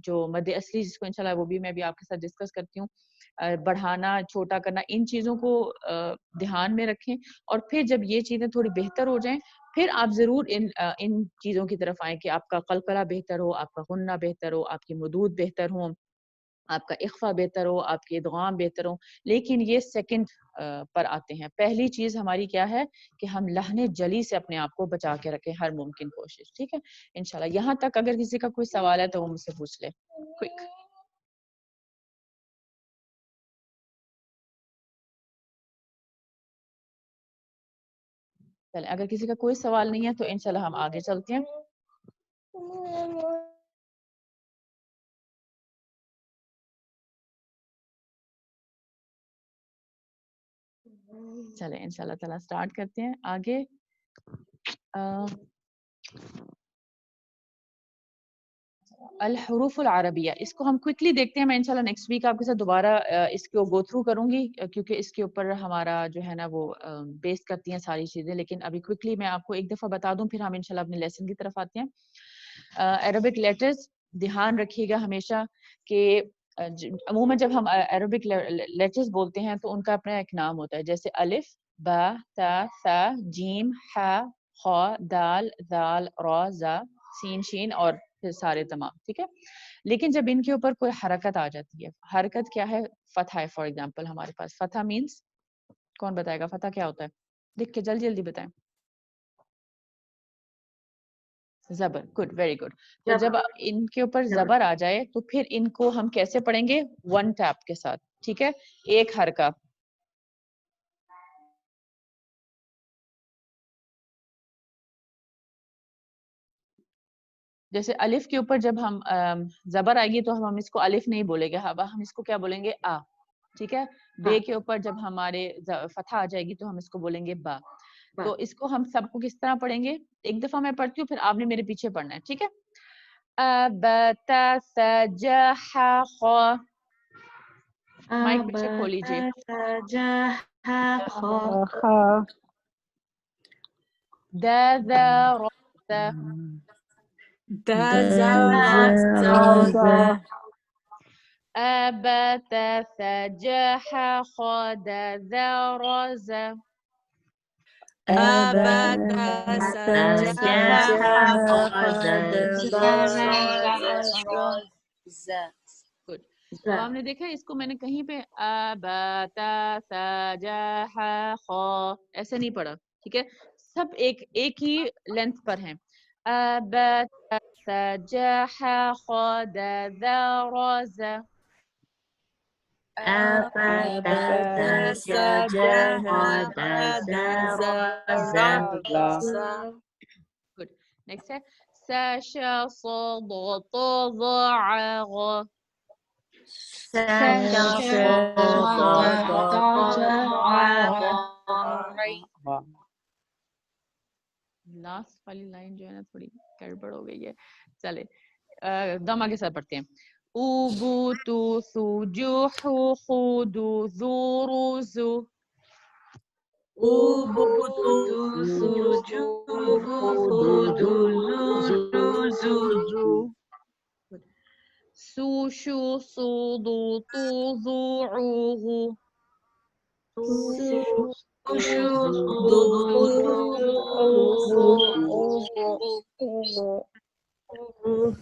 D: جو مد اصلی جس کو انشاءاللہ وہ بھی میں بھی آپ کے ساتھ ڈسکس کرتی ہوں، بڑھانا چھوٹا کرنا ان چیزوں کو دھیان میں رکھیں. اور پھر جب یہ چیزیں تھوڑی بہتر ہو جائیں پھر آپ ضرور ان چیزوں کی طرف آئیں کہ آپ کا قلقلہ بہتر ہو، آپ کا غنہ بہتر ہو، آپ کی مدود بہتر ہو، آپ کا اخفا بہتر ہو، آپ کے ادغام بہتر ہو. لیکن یہ سیکنڈ پر آتے ہیں. پہلی چیز ہماری کیا ہے کہ ہم لہن جلی سے اپنے آپ کو بچا کے رکھیں ہر ممکن کوشش. ٹھیک ہے انشاءاللہ. یہاں تک اگر کسی کا کوئی سوال ہے تو وہ مجھ سے پوچھ لے کوئک. چلے اگر کسی کا کوئی سوال نہیں ہے تو انشاءاللہ ہم آگے چلتے ہیں. چلے انشاءاللہ تعالیٰ سٹارٹ کرتے ہیں آگے. الحروف العربیہ اس کو ہم کوئکلی دیکھتے ہیں. میں انشاءاللہ نیکسٹ ویک آپ کے ساتھ دوبارہ اس کو گو تھرو کروں گی کیونکہ اس کے اوپر ہمارا جو ہے نا وہ بیس کرتی ہیں ساری چیزیں. لیکن ابھی کوئکلی میں آپ کو ایک دفعہ بتا دوں پھر ہم انشاءاللہ اپنے لیسن کی طرف آتے ہیں. عربک لیٹرز دھیان رکھیے گا ہمیشہ کہ عموماً جب ہم عربک لیٹرز بولتے ہیں تو ان کا اپنا ایک نام ہوتا ہے. جیسے الف، با، تا، ثا، جیم، ہا، خا، دال، ذال، را، زا، سین، شین اور پھر سارے تمام. ٹھیک ہے. لیکن جب ان کے اوپر کوئی حرکت آ جاتی ہے، حرکت کیا ہے؟ فتح ہے. فار ایگزامپل ہمارے پاس فتح مینس، کون بتائے گا فتح کیا ہوتا ہے؟ لکھ کے جلدی جلدی بتائیں. زبر. Good, very good. تو جب ان کے اوپر زبر آ جائے تو پھر ان کو ہم کیسے پڑھیں گے؟ ون ٹیپ کے ساتھ. ٹھیک ہے. ایک حرکہ. جیسے الف کے اوپر جب ہم زبر آئے گی تو ہم اس کو الف نہیں بولیں گے، ہم اس کو کیا بولیں گے؟ آ. ٹھیک ہے. بے کے اوپر جب ہمارے فتح آ جائے گی تو ہم اس کو بولیں گے با. تو اس کو ہم سب کو کس طرح پڑھیں گے؟ ایک دفعہ میں پڑھتی ہوں پھر آپ نے میرے پیچھے پڑھنا ہے. ٹھیک ہے. مائک پیچھے کھول لیجیے. اب آپ نے دیکھا اس کو میں نے کہیں پہ ایسے نہیں پڑھا. ٹھیک ہے. سب ایک ہی لینتھ پر ہیں. Good. Next ہے لاسٹ والی لائن جو ہے نا تھوڑی گڑبڑ ہو گئی ہے. چلے دم آگے ساتھ پڑھتے ہیں. اوبو تو سوجو خودو زورو زو. سو شو صودو طوضوعوه.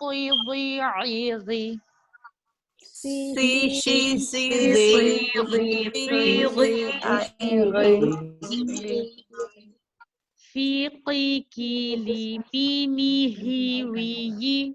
D: طي ضي عي ضي. في قي كي لي مي مي هي وي يي.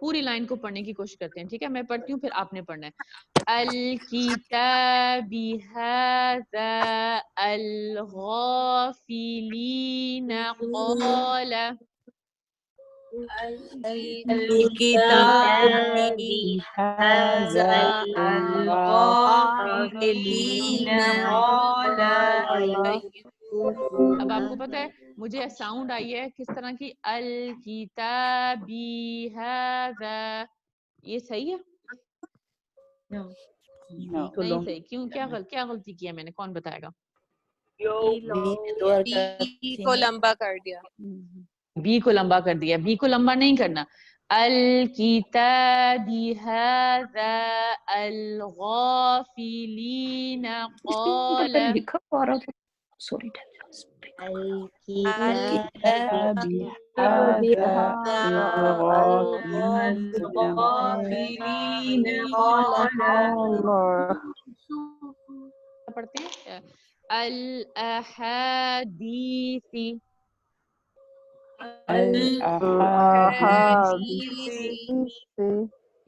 D: پوری لائن کو پڑھنے کی کوشش کرتے ہیں, ٹھیک ہے؟ میں پڑھتی ہوں پھر آپ نے پڑھنا ہے. الکتاب هذا الغافلین قال.
F: الكتاب هذا الغافلين قال.
D: اب آپ کو پتہ ہے مجھے ساؤنڈ آئی ہے کس طرح کی, الکتابی هذا, یہ صحیح ہے؟ نہیں صحیح. کیوں, کیا غلطی کی ہے میں نے, کون بتائے گا؟
G: کو لمبا کر دیا.
D: بی کو لمبا کر دیا. بی کو لمبا نہیں کرنا. الکتاب هذا الغافلین قال.
F: الغافلين قال.
D: پڑھتے ہیں الاحادیث.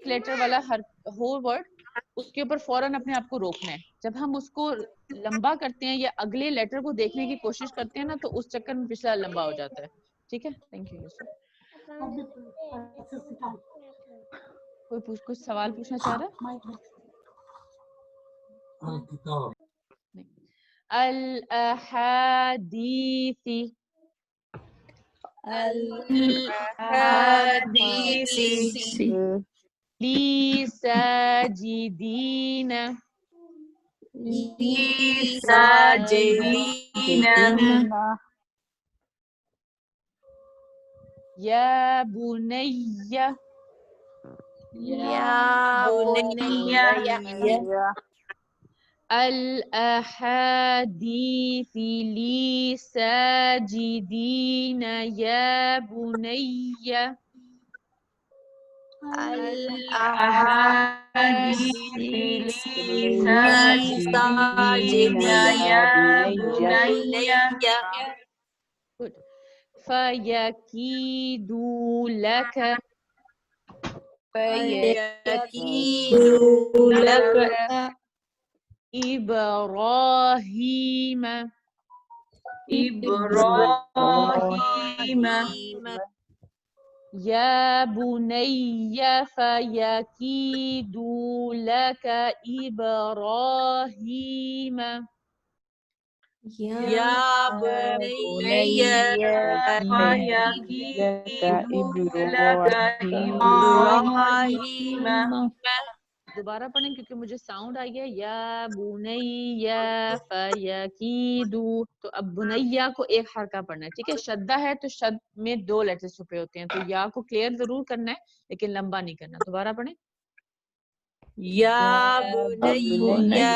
D: لیٹر والا ہر ہول ورڈ اس کے اوپر فوراً اپنے آپ کو روکنا ہے. جب ہم اس کو لمبا کرتے ہیں یا اگلے لیٹر کو دیکھنے کی کوشش کرتے ہیں نا, تو اس چکر میں پچھلا لمبا ہو جاتا ہے. ٹھیک ہے, تھینک یو. کوئی کچھ سوال پوچھنا چاہ رہا ہے؟ الاحادیث. لی ساجدین. یا بنی. الاحادیث لی ساجدین یا بنی. فَيَكِيدُ لَكَ. إبراهيم. يا بني فيكيد لك إبراهيم. دوبارہ پڑھیں کیونکہ مجھے ساؤنڈ آئی ہے یا بنیا فیکیدو. تو اب بنیا کو ایک حرکہ پڑھنا ہے, ٹھیک ہے؟ شدہ ہے تو شد میں 2 لیٹر چھپے ہوتے ہیں, تو یا کو کلیئر ضرور کرنا ہے لیکن لمبا نہیں کرنا. دوبارہ پڑھیں.
F: یا بنیا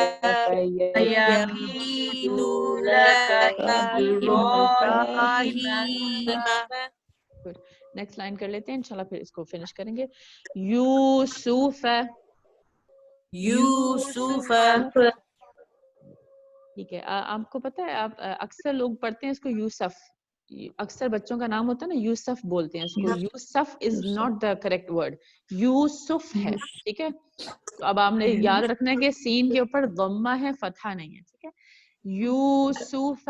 F: فیکید لک ابراہیم.
D: نیکسٹ لائن کر لیتے ہیں انشاءاللہ, پھر اس کو فنش کریں گے. یوسف. ٹھیک ہے, آپ کو پتہ ہے, آپ اکثر لوگ پڑھتے ہیں اس کو یوسف, اکثر بچوں کا نام ہوتا ہے نا یوسف بولتے ہیں اس کو. Yusuf is not the correct word, Yusuf ہے. ٹھیک ہے, تو اب آپ نے یاد رکھنا ہے کہ سین کے اوپر ضمہ ہے, فتحہ نہیں ہے. ٹھیک ہے, یوسف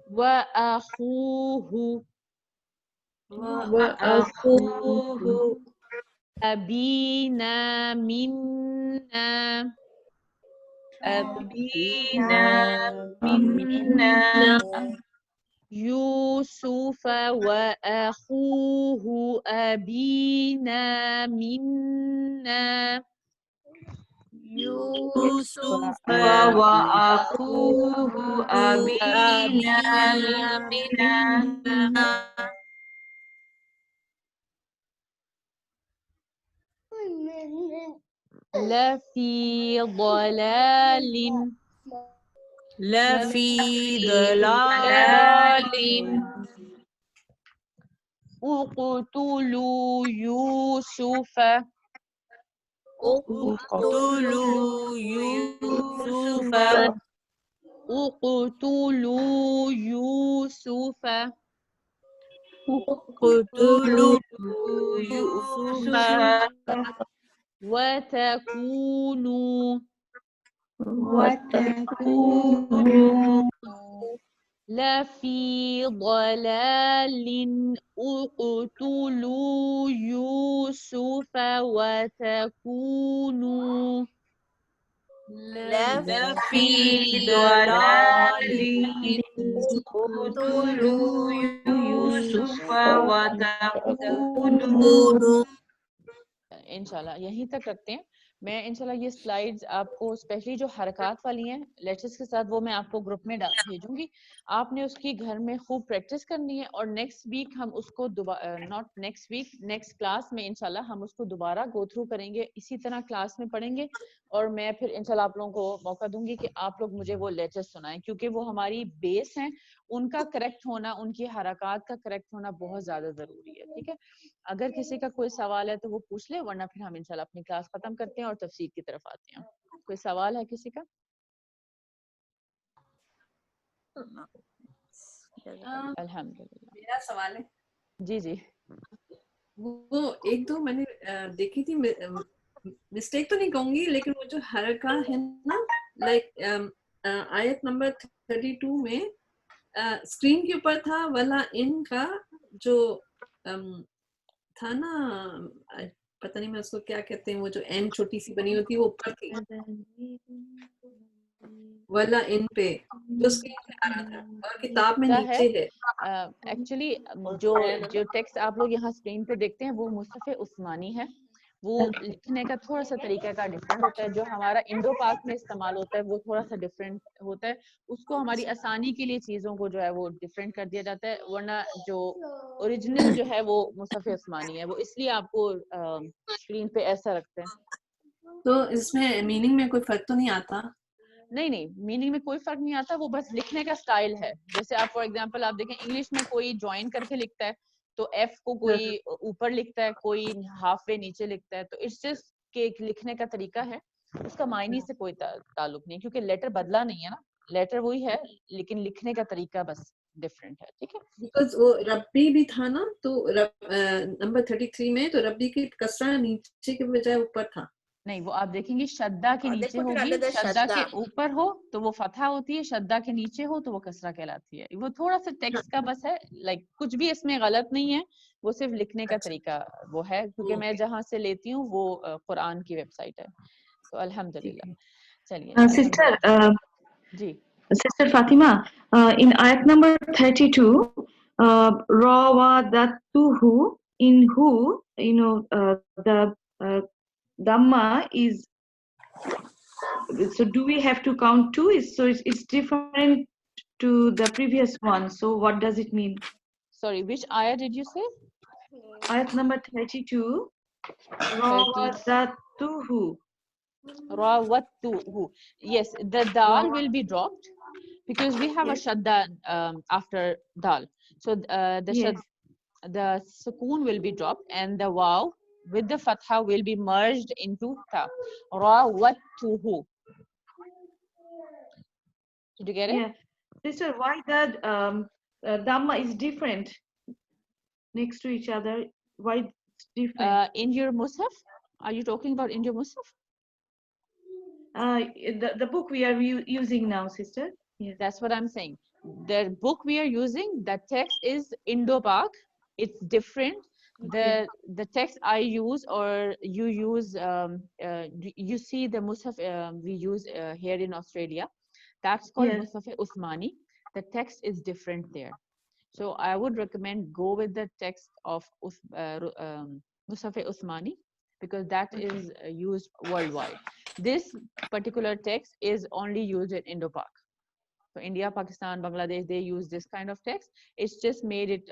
D: وَأَخُوهُ أَبِينَا مِنَّا. يوسف وأخوه أبينا منا. لفي ضلال. اقتلوا يوسف. اقتلوا يوسف.
F: اقتلوا
C: يوسف
F: يوسف
D: وتكونوا
F: وتكونوا
D: لفي ضلال اقتلوا يوسف وتكونوا
F: لفي ضلال اقتلوا يوسف وتكونوا.
D: انشاءاللہ یہیں تک رکھتے ہیں. میں انشاءاللہ یہ سلائیڈز آپ کو اسپیشلی جو حرکات والی ہیں لیٹرز کے ساتھ وہ میں آپ کو گروپ میں بھیجوں گی. آپ نے اس کی گھر میں خوب پریکٹس کرنی ہے اور نیکسٹ ویک ہم اس کو not next week next class میں انشاءاللہ ہم اس کو دوبارہ گو تھرو کریں گے, اسی طرح کلاس میں پڑھیں گے. اور میں پھر انشاءاللہ آپ لوگوں کو موقع دوں گی کہ آپ لوگ مجھے وہ لیٹرز سنائیں کیونکہ وہ ہماری بیس ہیں. ان کا کریکٹ ہونا, ان کی حرکات کا کریکٹ ہونا بہت زیادہ ضروری ہے. ٹھیک ہے, اگر کسی کا کوئی سوال ہے تو وہ پوچھ لے, ورنہ پھر ہم انشاءاللہ اپنی کلاس ختم کرتے ہیں اور تفسیر کی طرف آتے ہیں. کوئی سوال ہے کسی کا؟ الحمدللہ.
I: میرا سوال ہے
D: جی جی
I: وہ ایک دو میں نے دیکھی تھی, مسٹیک تو نہیں کہوں گی لیکن وہ جو حرکات ہے نا, لائک آیت نمبر 32 میں اسکرین کے اوپر تھا والا ان کا جو تھا نا, پتہ نہیں میں اس کو کیا کہتے ہیں, وہ جو این چھوٹی سی بنی ہوتی ہے وہ اوپر تھی والا ان پہ جو اسکرین پہ آ رہا تھا اور کتاب میں نیچے ہے.
D: ایکچولی جو ٹیکسٹ آپ لوگ یہاں اسکرین پہ دیکھتے ہیں وہ مصحف عثمانی ہے. وہ لکھنے کا تھوڑا سا طریقہ کا ڈفرینٹ ہوتا ہے. جو ہمارا انڈو پاک میں استعمال ہوتا ہے وہ تھوڑا سا ڈفرینٹ ہوتا ہے. اس کو ہماری آسانی کے لیے چیزوں کو جو ہے وہ ڈفرینٹ کر دیا جاتا ہے, ورنہ جو اوریجنل جو ہے وہ مصحف عثمانی ہے. وہ اس لیے آپ کو اسکرین پہ ایسا رکھتے ہیں.
I: تو اس میں میننگ میں کوئی فرق تو نہیں آتا؟
D: نہیں نہیں, میننگ میں کوئی فرق نہیں آتا, وہ بس لکھنے کا سٹائل ہے. جیسے آپ فار ایگزامپل آپ دیکھیں انگلش میں کوئی جوائن کر کے لکھتا ہے تو ایف کو کوئی اوپر لکھتا ہے, کوئی ہاف وے نیچے لکھتا ہے. تو اٹس جسٹ کہ لکھنے کا طریقہ ہے, اس کا معنی سے کوئی تعلق نہیں, کیونکہ لیٹر بدلا نہیں ہے نا, لیٹر وہی ہے لیکن لکھنے کا طریقہ بس ڈفرینٹ ہے. ٹھیک ہے,
I: بیکاز وہ ربی بھی تھا نا, تو نمبر 33 میں تو ربی کی کسرہ نیچے کے بجائے اوپر تھا.
D: نہیں وہ آپ دیکھیں گے شدہ کے نیچے ہوگی, شدہ کے اوپر ہو تو وہ فتحہ ہوتی ہے, شدہ کے نیچے ہو تو وہ کسرہ کہلاتی ہے. وہ تھوڑا سا ٹیکسٹ کا بس ہے, لائک کچھ بھی اس میں غلط نہیں ہے, وہ صرف لکھنے کا طریقہ وہ ہے, کیونکہ میں جہاں سے لیتی ہوں وہ قرآن کی ویب سائٹ ہے. تو الحمدللہ. چلیے
J: Sister,
D: G
J: Sister Fatima, in ayat number 32, rawadaatuhu, in who, the dhamma is, so do we have to count two? So it's different to the previous one. So what does it mean?
D: Sorry, which ayah did you say?
J: Ayat number 32, rawadaatuhu.
D: Rawattuhu. Yes, the dal will be dropped because we have a shadda after dal. So the sukoon will be dropped and the waw with the fatha will be merged into ta. Rawattuhu. Did you get it?
J: Yeah. Sister, why that dhamma is different next to each other? Why it's different?
D: In your mushaf? Are you talking about in your mushaf?
J: The book we are using now, sister. Yes.
D: That's what I'm saying. The book we are using, the text is Indo-Pak. It's different. The text I use or you use, you see the mushaf we use here in Australia. That's called Mushaf Uthmani. The text is different there. So I would recommend go with the text of Mushaf Uthmani because that is used worldwide. This particular text is only used in Indo-Pak. So India, Pakistan, Bangladesh, they use this kind of text. It's just made it,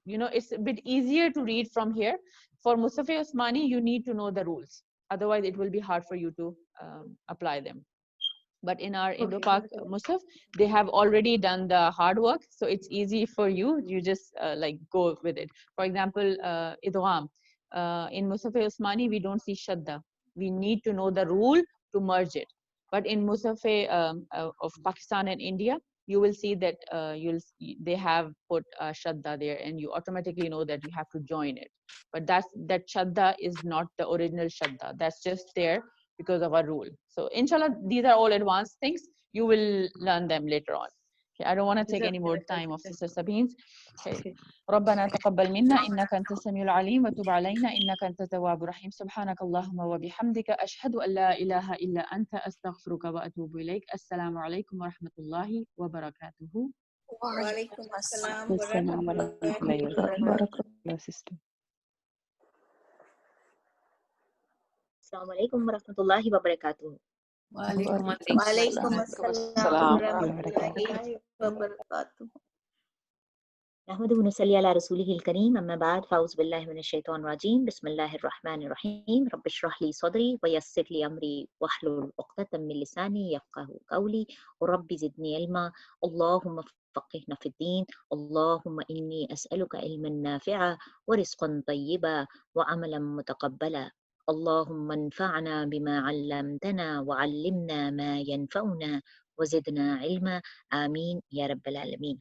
D: it's a bit easier to read from here. For Mushaf Usmani, you need to know the rules. Otherwise, it will be hard for you to apply them. But in our Indo-Pak Mushaf, they have already done the hard work. So it's easy for you. You just go with it. For example, Idgham. In Mushaf Usmani, we don't see Shadda. We need to know the rule to merge it. But in Mushaf of Pakistan and India, you will see that they have put shadda there, and you automatically know that you have to join it. But that shadda is not the original shadda. That's just there because of our rule. So inshallah, these are all advanced things. You will learn them later on. Okay, I don't want to take any more time of Sister Sabine's. Okay. ربنا تقبل منا إنك أنت السميع العليم وتب علينا إنك أنت التواب الرحيم سبحانك اللهم وبحمدك أشهد أن لا إله إلا أنت أستغفرك وأتوب إليك. السلام عليكم ورحمة الله وبركاته.
F: وعليكم السلام
K: السلام
F: ورحمة
K: ورحمة
F: الله
K: الله
F: وبركاته.
K: وبركاته sister.
L: السلام عليكم ورحمة الله وبركاته.
F: وعليكم
K: وعليكم
F: السلام
K: السلام
F: ورحمة
K: ورحمة الله وبركاته.
F: الله وبركاته.
L: نحمده ونصلي على رسوله الكريم أما بعد فأعوذ بالله من الشيطان الرجيم بسم الله الرحمن الرحيم رب اشرح لي صدري ويسر لي أمري واحلل عقدة من لساني يفقهوا قولي ورب زدني علما اللهم فقهنا في الدين اللهم إني أسألك علما نافعا ورزقا طيبا وعملا متقبلا اللهم انفعنا بما علمتنا وعلمنا ما ينفعنا وزدنا علما آمين يا رب العالمين.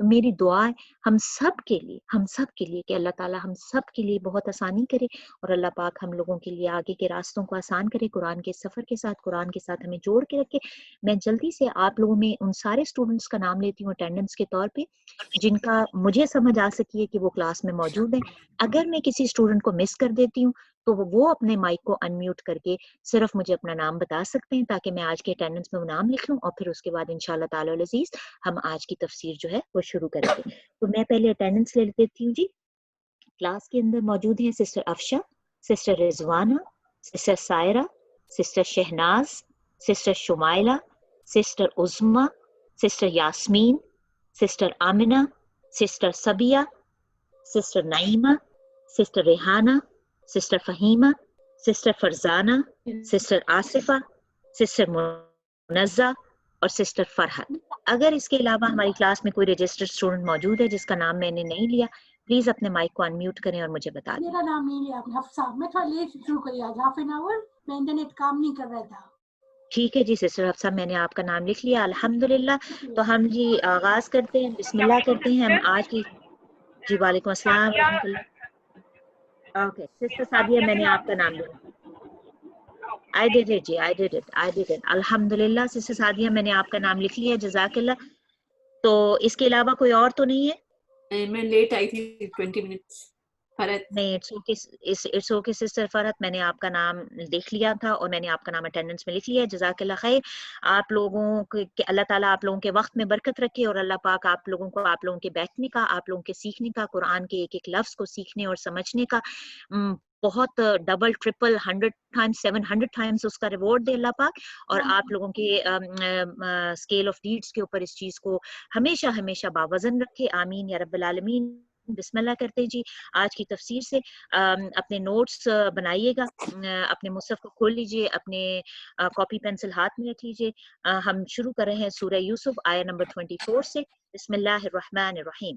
L: تو میری دعا ہے ہم سب کے لیے کہ اللہ تعالیٰ ہم سب کے لیے بہت آسانی کرے اور اللہ پاک ہم لوگوں کے لیے آگے کے راستوں کو آسان کرے، قرآن کے سفر کے ساتھ، قرآن کے ساتھ ہمیں جوڑ کے رکھے۔ میں جلدی سے آپ لوگوں میں ان سارے اسٹوڈنٹس کا نام لیتی ہوں اٹینڈنس کے طور پہ جن کا مجھے سمجھ آ سکی ہے کہ وہ کلاس میں موجود ہیں۔ اگر میں کسی اسٹوڈنٹ کو مس کر دیتی ہوں تو وہ اپنے مائک کو انمیوٹ کر کے صرف مجھے اپنا نام بتا سکتے ہیں تاکہ میں آج کے اٹینڈنس میں وہ نام لکھ لوں، اور پھر اس کے بعد انشاءاللہ تعالی العزیز ہم آج کی تفسیر جو ہے وہ شروع کریں گے۔ تو میں پہلے اٹینڈنس لے لیتی ہوں جی۔ کلاس کے اندر موجود ہیں sister Afsha, sister Rizwana, sister Saira, sister Shahnaz, sister Shumaila, sister Uzma, sister Yasmin, sister Amna, sister Sabiha, sister Naima, sister Rehana, sister Fahima, sister Farzana, sister Asifa, sister Munazza اور سسٹر فرحت۔ اگر اس کے علاوہ ہماری کلاس میں کوئی رجسٹرڈ اسٹوڈنٹ موجود ہے جس کا نام میں نے نہیں لیا، پلیز اپنے مائک کو انمیوٹ کریں اور مجھے بتا دیں۔
M: میرا نام نہیں لیا آپ نے، حفصہ۔ میں تھوڑا لیٹ شروع کری آج، ہاف این آور میں انٹرنیٹ کام نہیں کر رہا تھا۔
L: ٹھیک ہے جی سسٹر حفصہ، میں نے آپ کا نام لکھ لیا الحمدللہ۔ تو ہم جی آغاز کرتے ہیں، بسم اللہ کرتے ہیں ہم آج کی۔ جی وعلیکم السلام ورحمۃ اللہ۔ اوکے سسٹر سعدیہ، میں نے آپ کا نام لیا۔ I did it جی، I did it الحمدللہ۔ سسٹر سعدیہ میں نے آپ کا نام لکھ لیا، جزاک اللہ۔ تو اس کے علاوہ کوئی اور تو نہیں ہے؟
I: میں لیٹ آئی تھی 20 منٹس۔ فرحت
L: نہیں، اٹس اوکے سسٹر فرحت، میں نے آپ کا نام دیکھ لیا تھا اور میں نے آپ کا نام اٹینڈنس میں لکھ لیا، جزاک اللہ خیر۔ آپ لوگوں کے اللہ تعالیٰ آپ لوگوں کے وقت میں برکت رکھے اور اللہ پاک آپ لوگوں کو، آپ لوگوں کے بیٹھنے کا، آپ لوگوں کے سیکھنے کا، قرآن کے ایک ایک لفظ کو سیکھنے اور سمجھنے کا بہت ڈبل ٹرپل 100 ٹائمز 700 ٹائمز اس کا ریوارڈ دے اللہ پاک، اور آپ لوگوں کے اسکیل آف ڈیڈس کے اوپر اس چیز کو ہمیشہ ہمیشہ باوزن رکھے، آمین یا رب العالمین۔ بسم اللہ کرتے ہیں جی آج کی تفسیر سے۔ اپنے نوٹس بنائیے گا، اپنے مصحف کو کھول لیجئے، اپنے کاپی پینسل ہاتھ میں رکھ لیجئے۔ ہم شروع کر رہے ہیں سورہ یوسف آیہ نمبر 24 سے۔ بسم اللہ الرحمن الرحیم۔